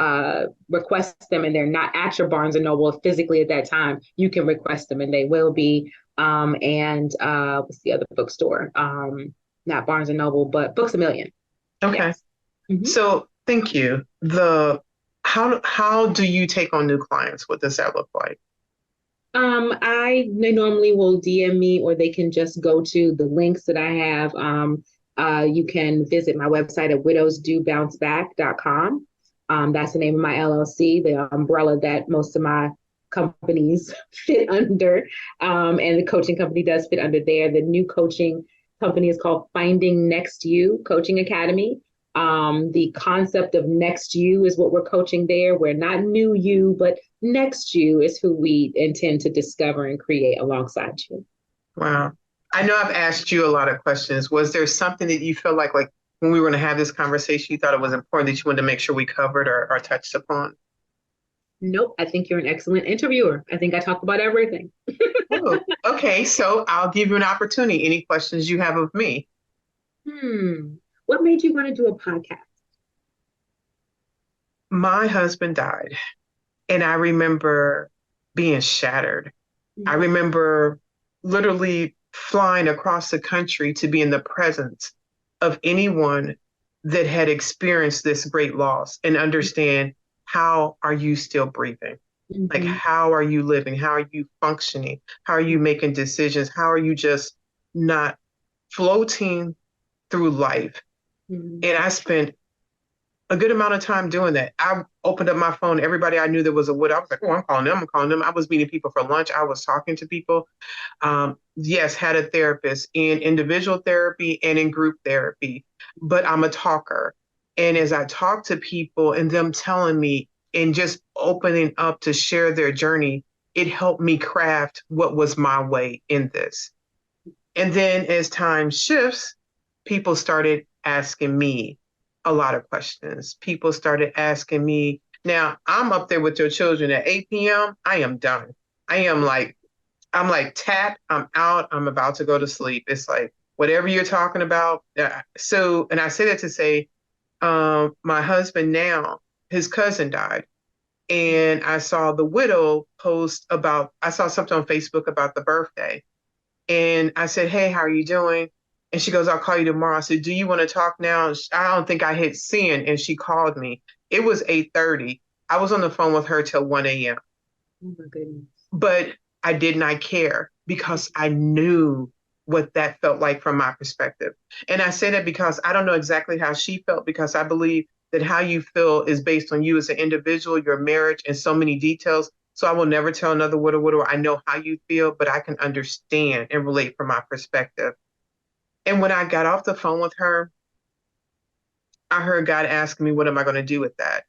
request them and they're not at your Barnes and Noble physically at that time, you can request them and they will be. And what's the other bookstore? Not Barnes and Noble, but Books A Million. Okay. Yes. Mhm. So thank you. How do you take on new clients? What does that look like? They normally will DM me, or they can just go to the links that I have. You can visit my website at widowsdobounceback.com. That's the name of my LLC, the umbrella that most of my companies fit under. And the coaching company does fit under there. The new coaching company is called Finding Next You Coaching Academy. The concept of next you is what we're coaching there. We're not new you, but next you is who we intend to discover and create alongside you. Wow. I know I've asked you a lot of questions. Was there something that you felt like when we were going to have this conversation, you thought it was important that you wanted to make sure we covered or touched upon? Nope, I think you're an excellent interviewer. I think I talked about everything. Oh, okay. So I'll give you an opportunity. Any questions you have of me? Hmm. What made you want to do a podcast? My husband died, and I remember being shattered. I Mhm. remember literally flying across the country to be in the presence of anyone that had experienced this great loss and understand, how are you still breathing? Like, Mhm. how are you living? How are you functioning? How are you making decisions? How are you just not floating through life? Mhm. And I spent a good amount of time doing that. I opened up my phone. Everybody I knew that was a widow, I was like, oh, I'm calling them. I'm calling them. I was meeting people for lunch. I was talking to people. Yes, had a therapist in individual therapy and in group therapy, but I'm a talker. And as I talk to people and them telling me and just opening up to share their journey, it helped me craft what was my way in this. And then as time shifts, people started asking me a lot of questions. People started asking me, now I'm up there with your children at 8 p.m. I am done. I am like, I'm like, tap, I'm out, I'm about to go to sleep. It's like, whatever you're talking about. So, and I say that to say, my husband now, his cousin died. And I saw the widow post about, I saw something on Facebook about the birthday. And I said, hey, how are you doing? And she goes, I'll call you tomorrow. I said, do you want to talk now? I don't think I hit send. And she called me. It was 8:30. I was on the phone with her till 1 a.m. Oh my goodness. But I did not care because I knew what that felt like from my perspective. And I say that because I don't know exactly how she felt, because I believe that how you feel is based on you as an individual, your marriage, and so many details. So I will never tell another widow, I know how you feel, but I can understand and relate from my perspective. And when I got off the phone with her, I heard God ask me, what am I going to do with that?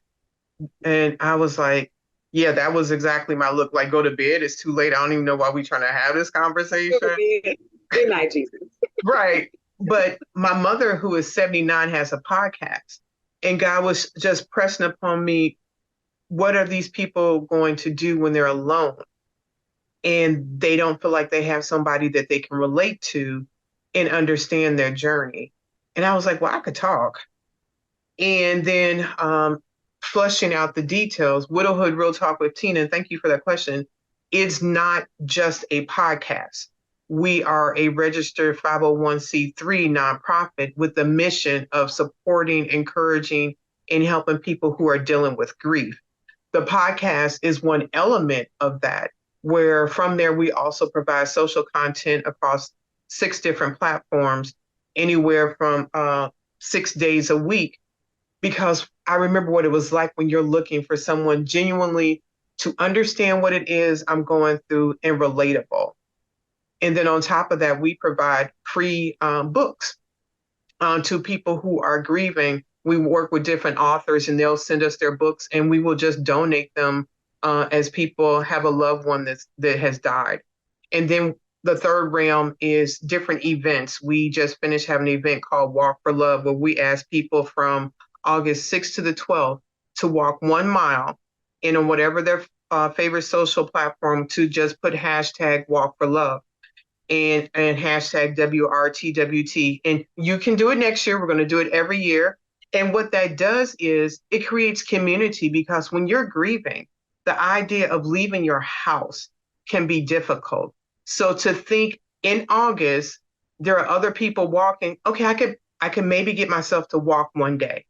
And I was like, yeah, that was exactly my look. Like, go to bed. It's too late. I don't even know why we're trying to have this conversation. Good night, Jesus. Right. But my mother, who is 79, has a podcast. And God was just pressing upon me, what are these people going to do when they're alone and they don't feel like they have somebody that they can relate to and understand their journey? And I was like, well, I could talk. And then flushing out the details, Widowhood Real Talk with Tina, and thank you for that question, it's not just a podcast. We are a registered 501c3 nonprofit with the mission of supporting, encouraging, and helping people who are dealing with grief. The podcast is one element of that, where from there we also provide social content across 6 different platforms, anywhere from 6 days a week, because I remember what it was like when you're looking for someone genuinely to understand what it is I'm going through and relatable. And then on top of that, we provide free books to people who are grieving. We work with different authors and they'll send us their books and we will just donate them as people have a loved one that has died. And then the third realm is different events. We just finished having an event called Walk for Love, where we ask people from August 6th to the 12th to walk 1 mile and on whatever their favorite social platform to just put hashtag Walk for Love and hashtag WRTWT. And you can do it next year. We're going to do it every year. And what that does is it creates community, because when you're grieving, the idea of leaving your house can be difficult. So to think in August, there are other people walking, okay, I can maybe get myself to walk one day.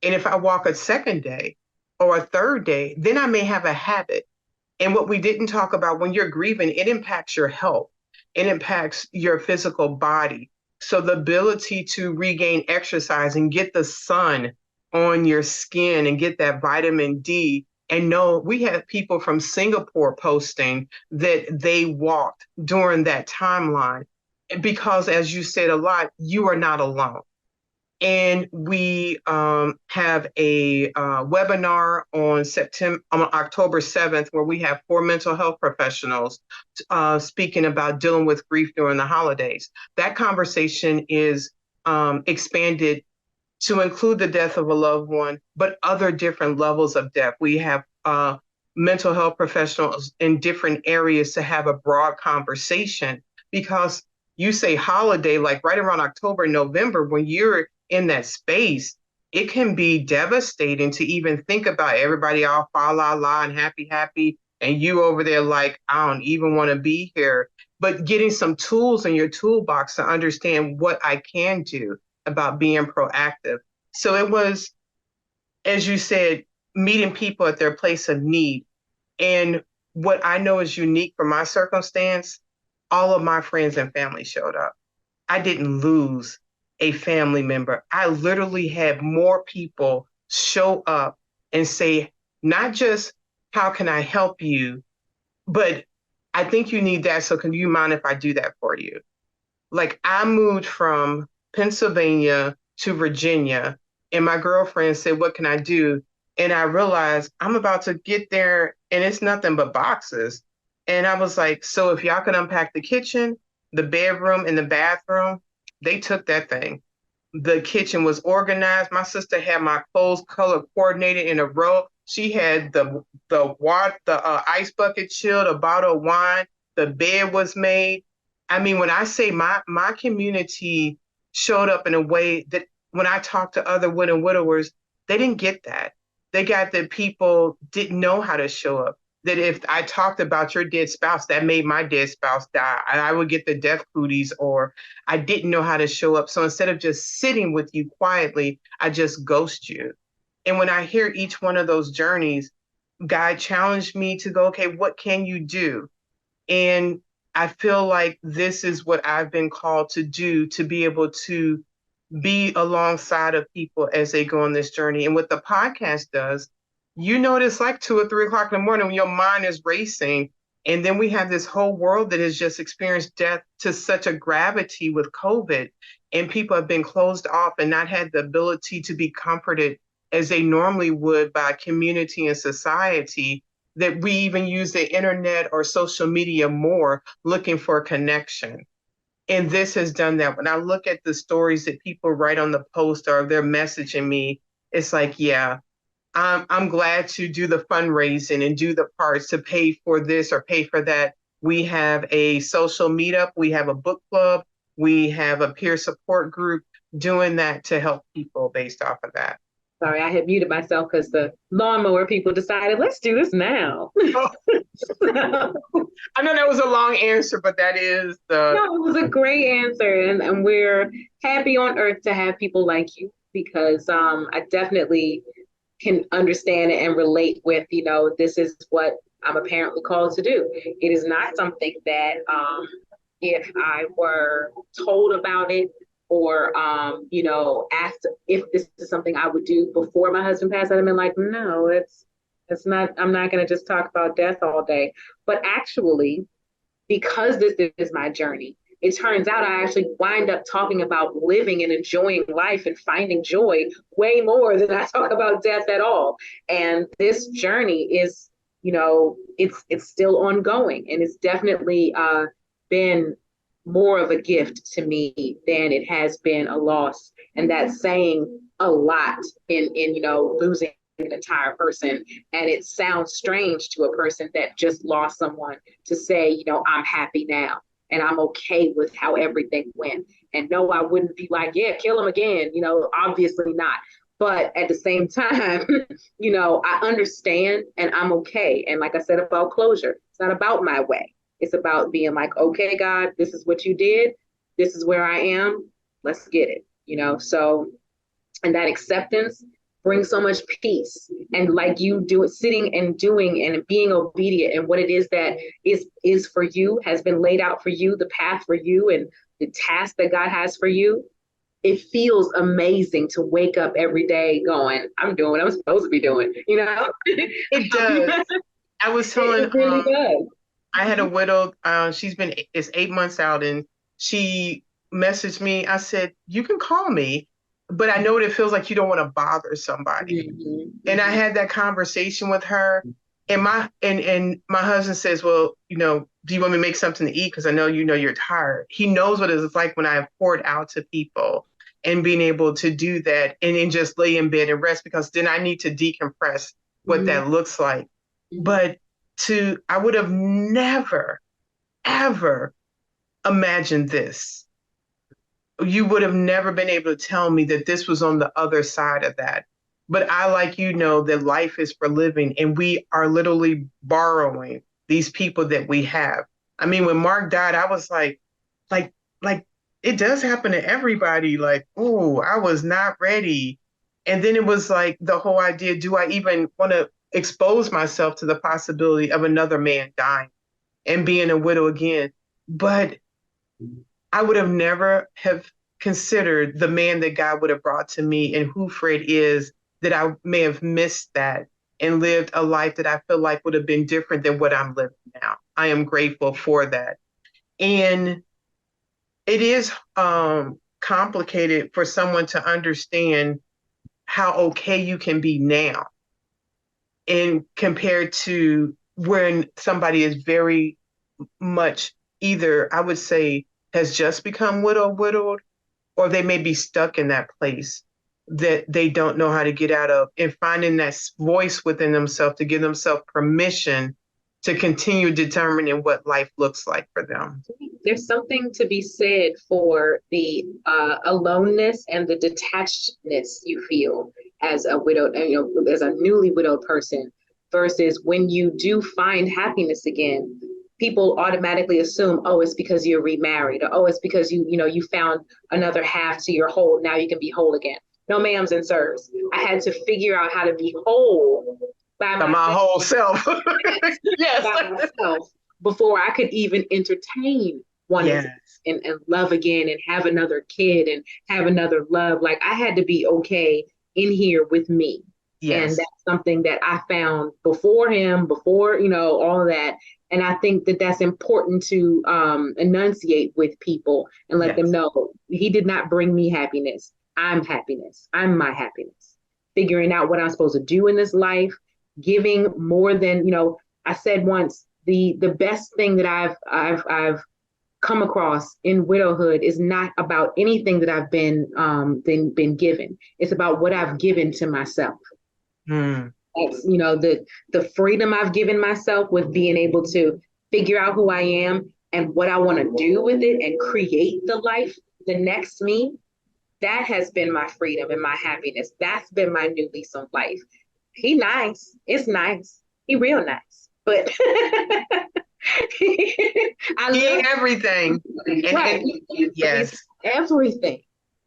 And if I walk a second day or a third day, then I may have a habit. And what we didn't talk about, when you're grieving, it impacts your health, it impacts your physical body. So the ability to regain exercise and get the sun on your skin and get that vitamin D. And no, we have people from Singapore posting that they walked during that timeline. Because, as you said a lot, you are not alone. And we have a webinar on October 7th, where we have 4 mental health professionals speaking about dealing with grief during the holidays. That conversation is expanded to include the death of a loved one, but other different levels of death. We have mental health professionals in different areas to have a broad conversation, because you say holiday, like right around October, November, when you're in that space, it can be devastating to even think about everybody all fa la la and happy, happy, and you over there like, I don't even want to be here. But getting some tools in your toolbox to understand what I can do about being proactive. So it was, as you said, meeting people at their place of need. And what I know is unique for my circumstance, all of my friends and family showed up. I didn't lose a family member. I literally had more people show up and say, not just, how can I help you? But I think you need that. So can you mind if I do that for you? Like I moved from Pennsylvania to Virginia, and my girlfriend said, what can I do? And I realized I'm about to get there and it's nothing but boxes. And I was like, so if y'all can unpack the kitchen, the bedroom, and the bathroom, they took that thing. The kitchen was organized. My sister had my clothes color coordinated in a row. She had the water, the ice bucket chilled, a bottle of wine. The bed was made. I mean, when I say my community showed up in a way that when I talked to other widow widowers, they didn't get that. They got that people didn't know how to show up. That if I talked about your dead spouse, that made my dead spouse die. I would get the death cooties, or I didn't know how to show up. So instead of just sitting with you quietly, I just ghost you. And when I hear each one of those journeys, God challenged me to go, okay, what can you do? And I feel like this is what I've been called to do, to be able to be alongside of people as they go on this journey. And what the podcast does, you know, it's like 2 or 3 o'clock in the morning when your mind is racing. And then we have this whole world that has just experienced death to such a gravity with COVID. And people have been closed off and not had the ability to be comforted as they normally would by community and society, that we even use the internet or social media more looking for connection. And this has done that. When I look at the stories that people write on the post or they're messaging me, it's like, yeah, I'm glad to do the fundraising and do the parts to pay for this or pay for that. We have a social meetup, we have a book club, we have a peer support group doing that to help people based off of that. Sorry, I had muted myself because the lawnmower people decided, let's do this now. Oh, I know that was a long answer, but that is the. No, it was a great answer. And we're happy on earth to have people like you because I definitely can understand and relate with, this is what I'm apparently called to do. It is not something that if I were told about it or, asked if this is something I would do before my husband passed, I'd have been like, no, it's not, I'm not going to just talk about death all day. But actually, because this is my journey, it turns out I actually wind up talking about living and enjoying life and finding joy way more than I talk about death at all. And this journey is, it's still ongoing, and it's definitely been more of a gift to me than it has been a loss. And that's saying a lot in losing an entire person. And it sounds strange to a person that just lost someone to say, I'm happy now and I'm okay with how everything went. And no, I wouldn't be like, yeah, kill him again, obviously not. But at the same time, I understand and I'm okay. And like I said about closure, it's not about my way. It's about being like, okay, God, this is what you did. This is where I am. Let's get it, So, and that acceptance brings so much peace. And like you do it, sitting and doing and being obedient, and what it is that is for you, has been laid out for you, the path for you and the task that God has for you. It feels amazing to wake up every day going, I'm doing what I'm supposed to be doing, It does. I was telling, it really does. I had a widow, it's 8 months out, and she messaged me. I said, you can call me, but I know what it feels like. You don't want to bother somebody. Mm-hmm. And I had that conversation with her, and my husband says, well, do you want me to make something to eat? Because I know you're tired. He knows what it's like when I have poured out to people and being able to do that and then just lay in bed and rest, because then I need to decompress what Mm-hmm. that looks like. But I would have never, ever imagine this. You would have never been able to tell me that this was on the other side of that. But I, like you, know that life is for living, and we are literally borrowing these people that we have. I mean, when Mark died, I was like, like it does happen to everybody. Like, oh, I was not ready. And then it was like the whole idea, do I even want to expose myself to the possibility of another man dying and being a widow again? But I would have never have considered the man that God would have brought to me and who Fred is, that I may have missed that and lived a life that I feel like would have been different than what I'm living now. I am grateful for that. And it is complicated for someone to understand how okay you can be now and compared to when somebody is very much either, I would say, has just become widowed, or they may be stuck in that place that they don't know how to get out of, and finding that voice within themselves to give themselves permission to continue determining what life looks like for them. There's something to be said for the aloneness and the detachedness you feel as a widowed, as a newly widowed person, versus when you do find happiness again. People automatically assume, oh, it's because you're remarried, or oh, it's because you found another half to your whole. Now you can be whole again. No, ma'ams and sirs. I had to figure out how to be whole by my whole self. Yes. By myself before I could even entertain wanting to and love again and have another kid and have another love. Like, I had to be okay in here with me. Yes. And that's something that I found before all of that. And I think that that's important to enunciate with people and let them know he did not bring me happiness. I'm happiness. I'm my happiness. Figuring out what I'm supposed to do in this life, giving more than, I said once, the best thing that I've come across in widowhood is not about anything that I've been given. It's about what I've given to myself. That's, the freedom I've given myself with being able to figure out who I am and what I want to do with it and create the life, the next me. That has been my freedom and my happiness. That's been my new lease on life. He nice. It's nice. He real nice. But he ain't everything. Right. Yes. Everything.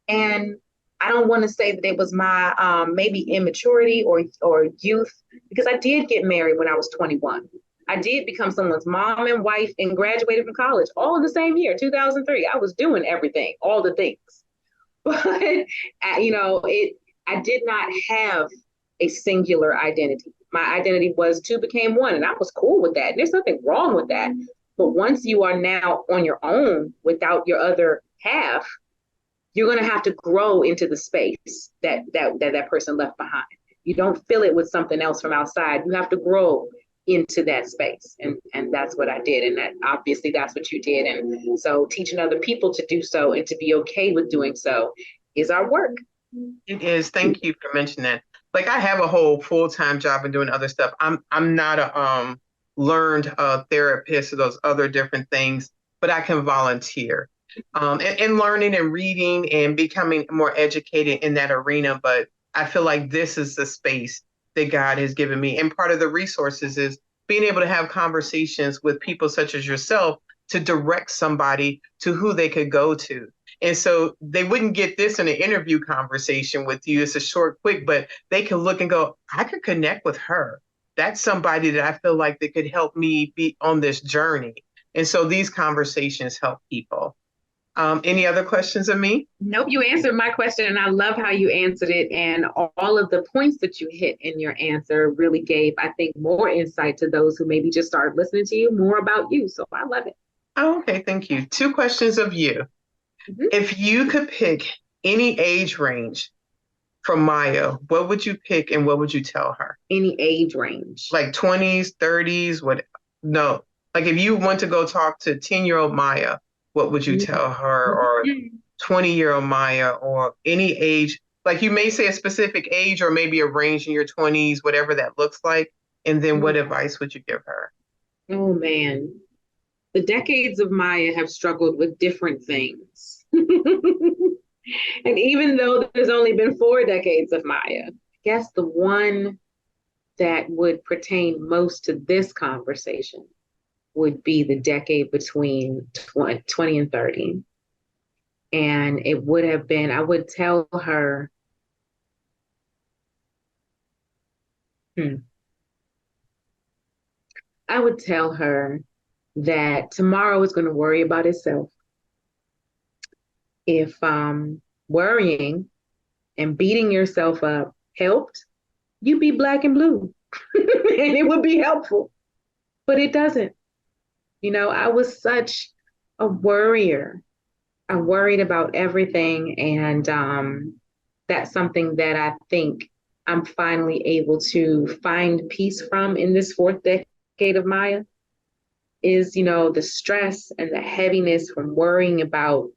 And I don't want to say that it was my maybe immaturity or youth, because I did get married when I was 21. I did become someone's mom and wife and graduated from college all in the same year, 2003. I was doing everything, all the things. But, I did not have a singular identity. My identity was two became one, and I was cool with that. And there's nothing wrong with that. But once you are now on your own without your other half, you're going to have to grow into the space that person left behind. You don't fill it with something else from outside. You have to grow into that space. And that's what I did. And that obviously that's what you did. And so teaching other people to do so and to be okay with doing so is our work. It is. Thank you for mentioning that. Like, I have a whole full-time job and doing other stuff. I'm not a learned therapist or those other different things, but I can volunteer. And learning and reading and becoming more educated in that arena. But I feel like this is the space that God has given me. And part of the resources is being able to have conversations with people such as yourself to direct somebody to who they could go to. And so they wouldn't get this in an interview conversation with you. It's a short, quick, but they can look and go, I could connect with her. That's somebody that I feel like that could help me be on this journey. And so these conversations help people. Any other questions of me? Nope, you answered my question, and I love how you answered it. And all of the points that you hit in your answer really gave, I think, more insight to those who maybe just started listening to you, more about you. So I love it. Oh, okay, thank you. 2 questions of you. Mm-hmm. If you could pick any age range from Maya, what would you pick and what would you tell her? Any age range? Like 20s, 30s, what? No. Like, if you want to go talk to 10-year-old Maya, what would you tell her? Or 20-year-old Maya, or any age? Like, you may say a specific age or maybe a range in your 20s, whatever that looks like. And then what advice would you give her? Oh, man. The decades of Maya have struggled with different things. And even though there's only been 4 decades of Maya, I guess the one that would pertain most to this conversation would be the decade between 20 and 30. And it would have been, I would tell her, hmm, I would tell her that tomorrow is going to worry about itself. If worrying and beating yourself up helped, you'd be black and blue and it would be helpful, but it doesn't. I was such a worrier. I worried about everything. And that's something that I think I'm finally able to find peace from in this 4th decade of Maya is, the stress and the heaviness from worrying about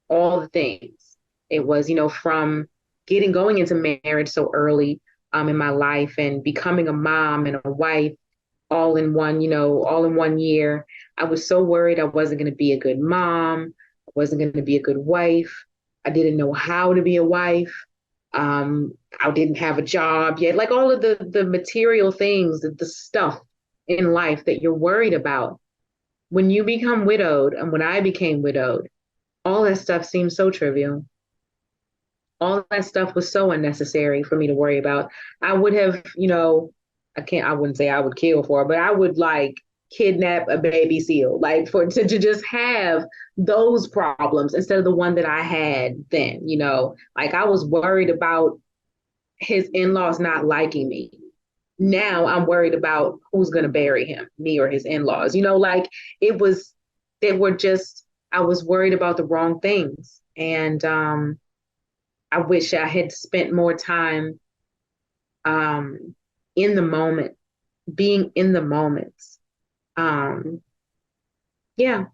all the things. It was, from going into marriage so early in my life and becoming a mom and a wife all in one year. I was so worried I wasn't going to be a good mom. I wasn't going to be a good wife. I didn't know how to be a wife. I didn't have a job yet. Like all of the material things, the stuff in life that you're worried about. When you become widowed, and when I became widowed, all that stuff seems so trivial. All that stuff was so unnecessary for me to worry about. I would have, I wouldn't say I would kill for it, but I would like kidnap a baby seal, like to just have those problems instead of the one that I had then, like I was worried about his in-laws not liking me. Now I'm worried about who's going to bury him, me or his in-laws, like it was, they were just, I was worried about the wrong things. And I wish I had spent more time in the moment, being in the moments. Yeah,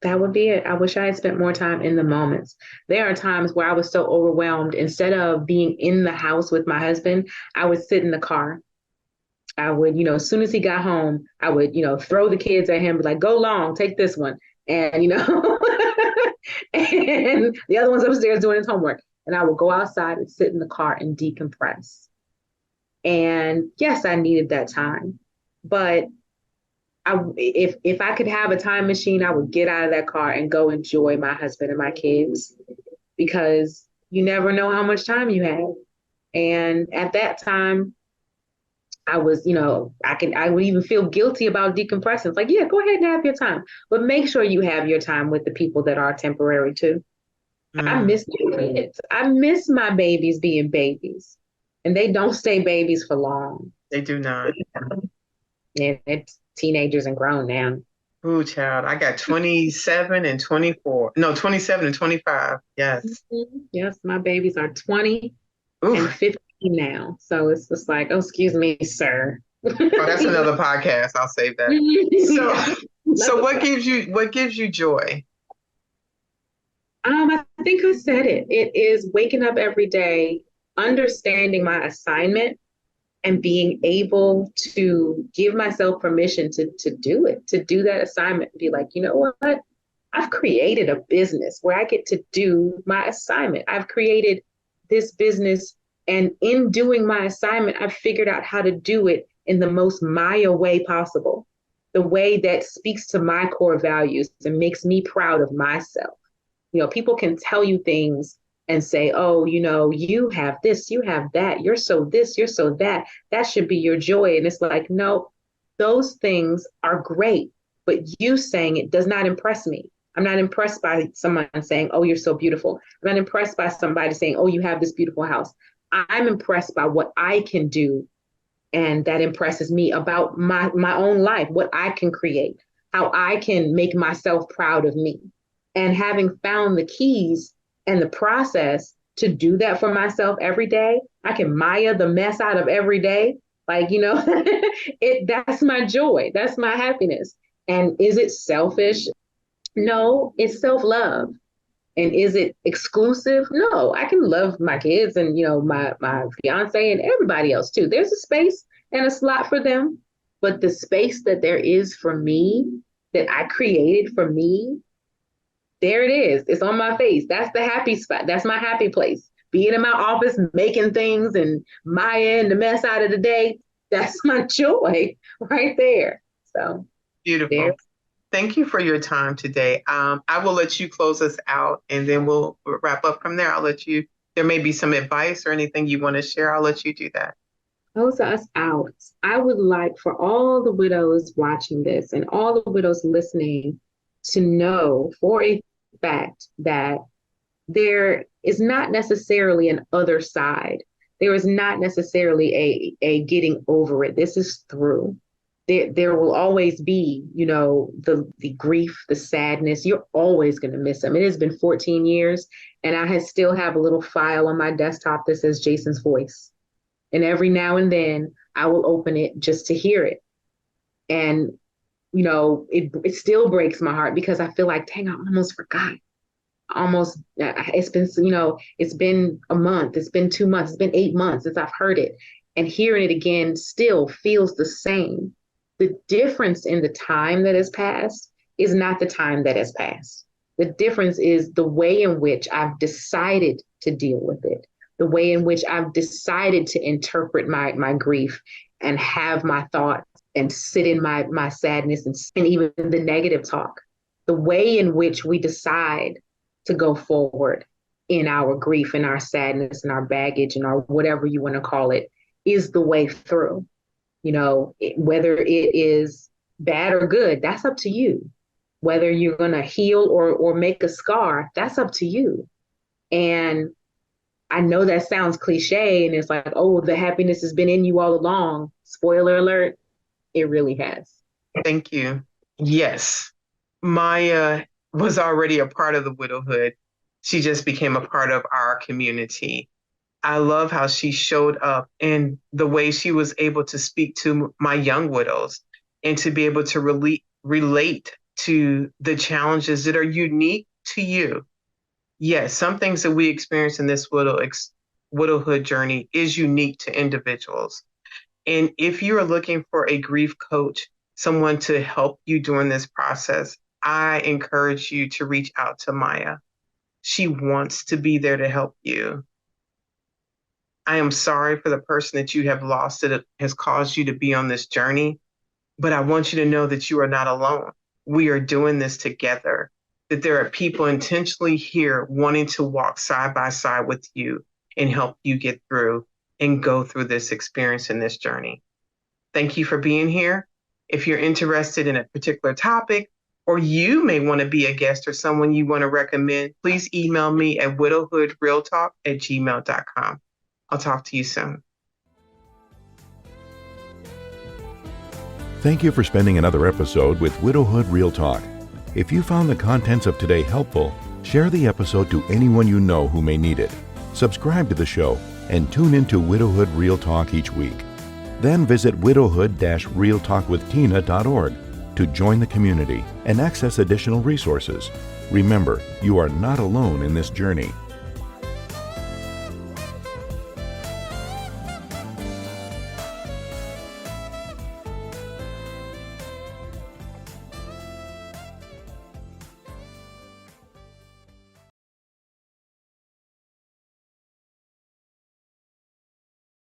that would be it. I wish I had spent more time in the moments. There are times where I was so overwhelmed. Instead of being in the house with my husband, I would sit in the car. I would, as soon as he got home, I would, throw the kids at him, be like, go long, take this one. And, and the other one's upstairs doing his homework. And I would go outside and sit in the car and decompress. And yes, I needed that time. But if I could have a time machine, I would get out of that car and go enjoy my husband and my kids because you never know how much time you have. And at that time, I was, I would even feel guilty about decompressing. It's like, yeah, go ahead and have your time, but make sure you have your time with the people that are temporary too. I miss my kids. I miss my babies being babies, and they don't stay babies for long. They do not. Yeah, it's teenagers and grown now. Ooh, child, I got 27 and 24. No, 27 and 25. Yes. Mm-hmm. Yes, my babies are 20 Ooh. and 15 now. So it's just like, oh, excuse me, sir. Oh, that's another podcast. I'll save that. So what gives you joy? I think I said it. It is waking up every day, understanding my assignment and being able to give myself permission to do it, to do that assignment, be like, you know what? I've created a business where I get to do my assignment. I've created this business, and in doing my assignment, I've figured out how to do it in the most Maya way possible, the way that speaks to my core values and makes me proud of myself. People can tell you things and say, oh, you have this, you have that, you're so this, you're so that, that should be your joy. And it's like, no, those things are great, but you saying it does not impress me. I'm not impressed by someone saying, oh, you're so beautiful. I'm not impressed by somebody saying, oh, you have this beautiful house. I'm impressed by what I can do. And that impresses me about my own life, what I can create, how I can make myself proud of me. And having found the keys and the process to do that for myself every day, I can Maya the mess out of every day. Like, that's my joy. That's my happiness. And is it selfish? No, it's self-love. And is it exclusive? No, I can love my kids and, my fiance and everybody else too. There's a space and a slot for them. But the space that there is for me, that I created for me, there it is. It's on my face. That's the happy spot. That's my happy place. Being in my office, making things and Maya and the mess out of the day, that's my joy right there. So there. Beautiful. Thank you for your time today. I will let you close us out and then we'll wrap up from there. I'll let you, there may be some advice or anything you want to share. I'll let you do that. Close us out. I would like for all the widows watching this and all the widows listening to know for a fact that there is not necessarily an other side. There is not necessarily a getting over it. This is through. There will always be, the grief, the sadness. You're always going to miss them. It has been 14 years, and I still have a little file on my desktop that says Jason's voice. And every now and then I will open it just to hear it. And, it still breaks my heart because I feel like, dang, I almost forgot. It's been, it's been a month, it's been 2 months, it's been 8 months since I've heard it. And hearing it again still feels the same. The difference in the time that has passed is not the time that has passed. The difference is the way in which I've decided to deal with it, the way in which I've decided to interpret my grief and have my thoughts and sit in my sadness and even the negative talk. The way in which we decide to go forward in our grief and our sadness and our baggage and our whatever you want to call it is the way through. Whether it is bad or good, that's up to you. Whether you're going to heal or make a scar, that's up to you. And I know that sounds cliche and it's like, oh, the happiness has been in you all along. Spoiler alert, it really has. Thank you. Yes, Maya was already a part of the widowhood. She just became a part of our community. I love how she showed up and the way she was able to speak to my young widows and to be able to relate to the challenges that are unique to you. Yes, some things that we experience in this widowhood journey is unique to individuals. And if you are looking for a grief coach, someone to help you during this process, I encourage you to reach out to Maya. She wants to be there to help you. I am sorry for the person that you have lost that has caused you to be on this journey, but I want you to know that you are not alone. We are doing this together, that there are people intentionally here wanting to walk side by side with you and help you get through and go through this experience and this journey. Thank you for being here. If you're interested in a particular topic, or you may want to be a guest or someone you want to recommend, please email me at widowhoodrealtalk@gmail.com. I'll talk to you soon. Thank you for spending another episode with Widowhood Real Talk. If you found the contents of today helpful, share the episode to anyone you know who may need it. Subscribe to the show and tune into Widowhood Real Talk each week. Then visit widowhood-realtalkwithtina.org to join the community and access additional resources. Remember, you are not alone in this journey.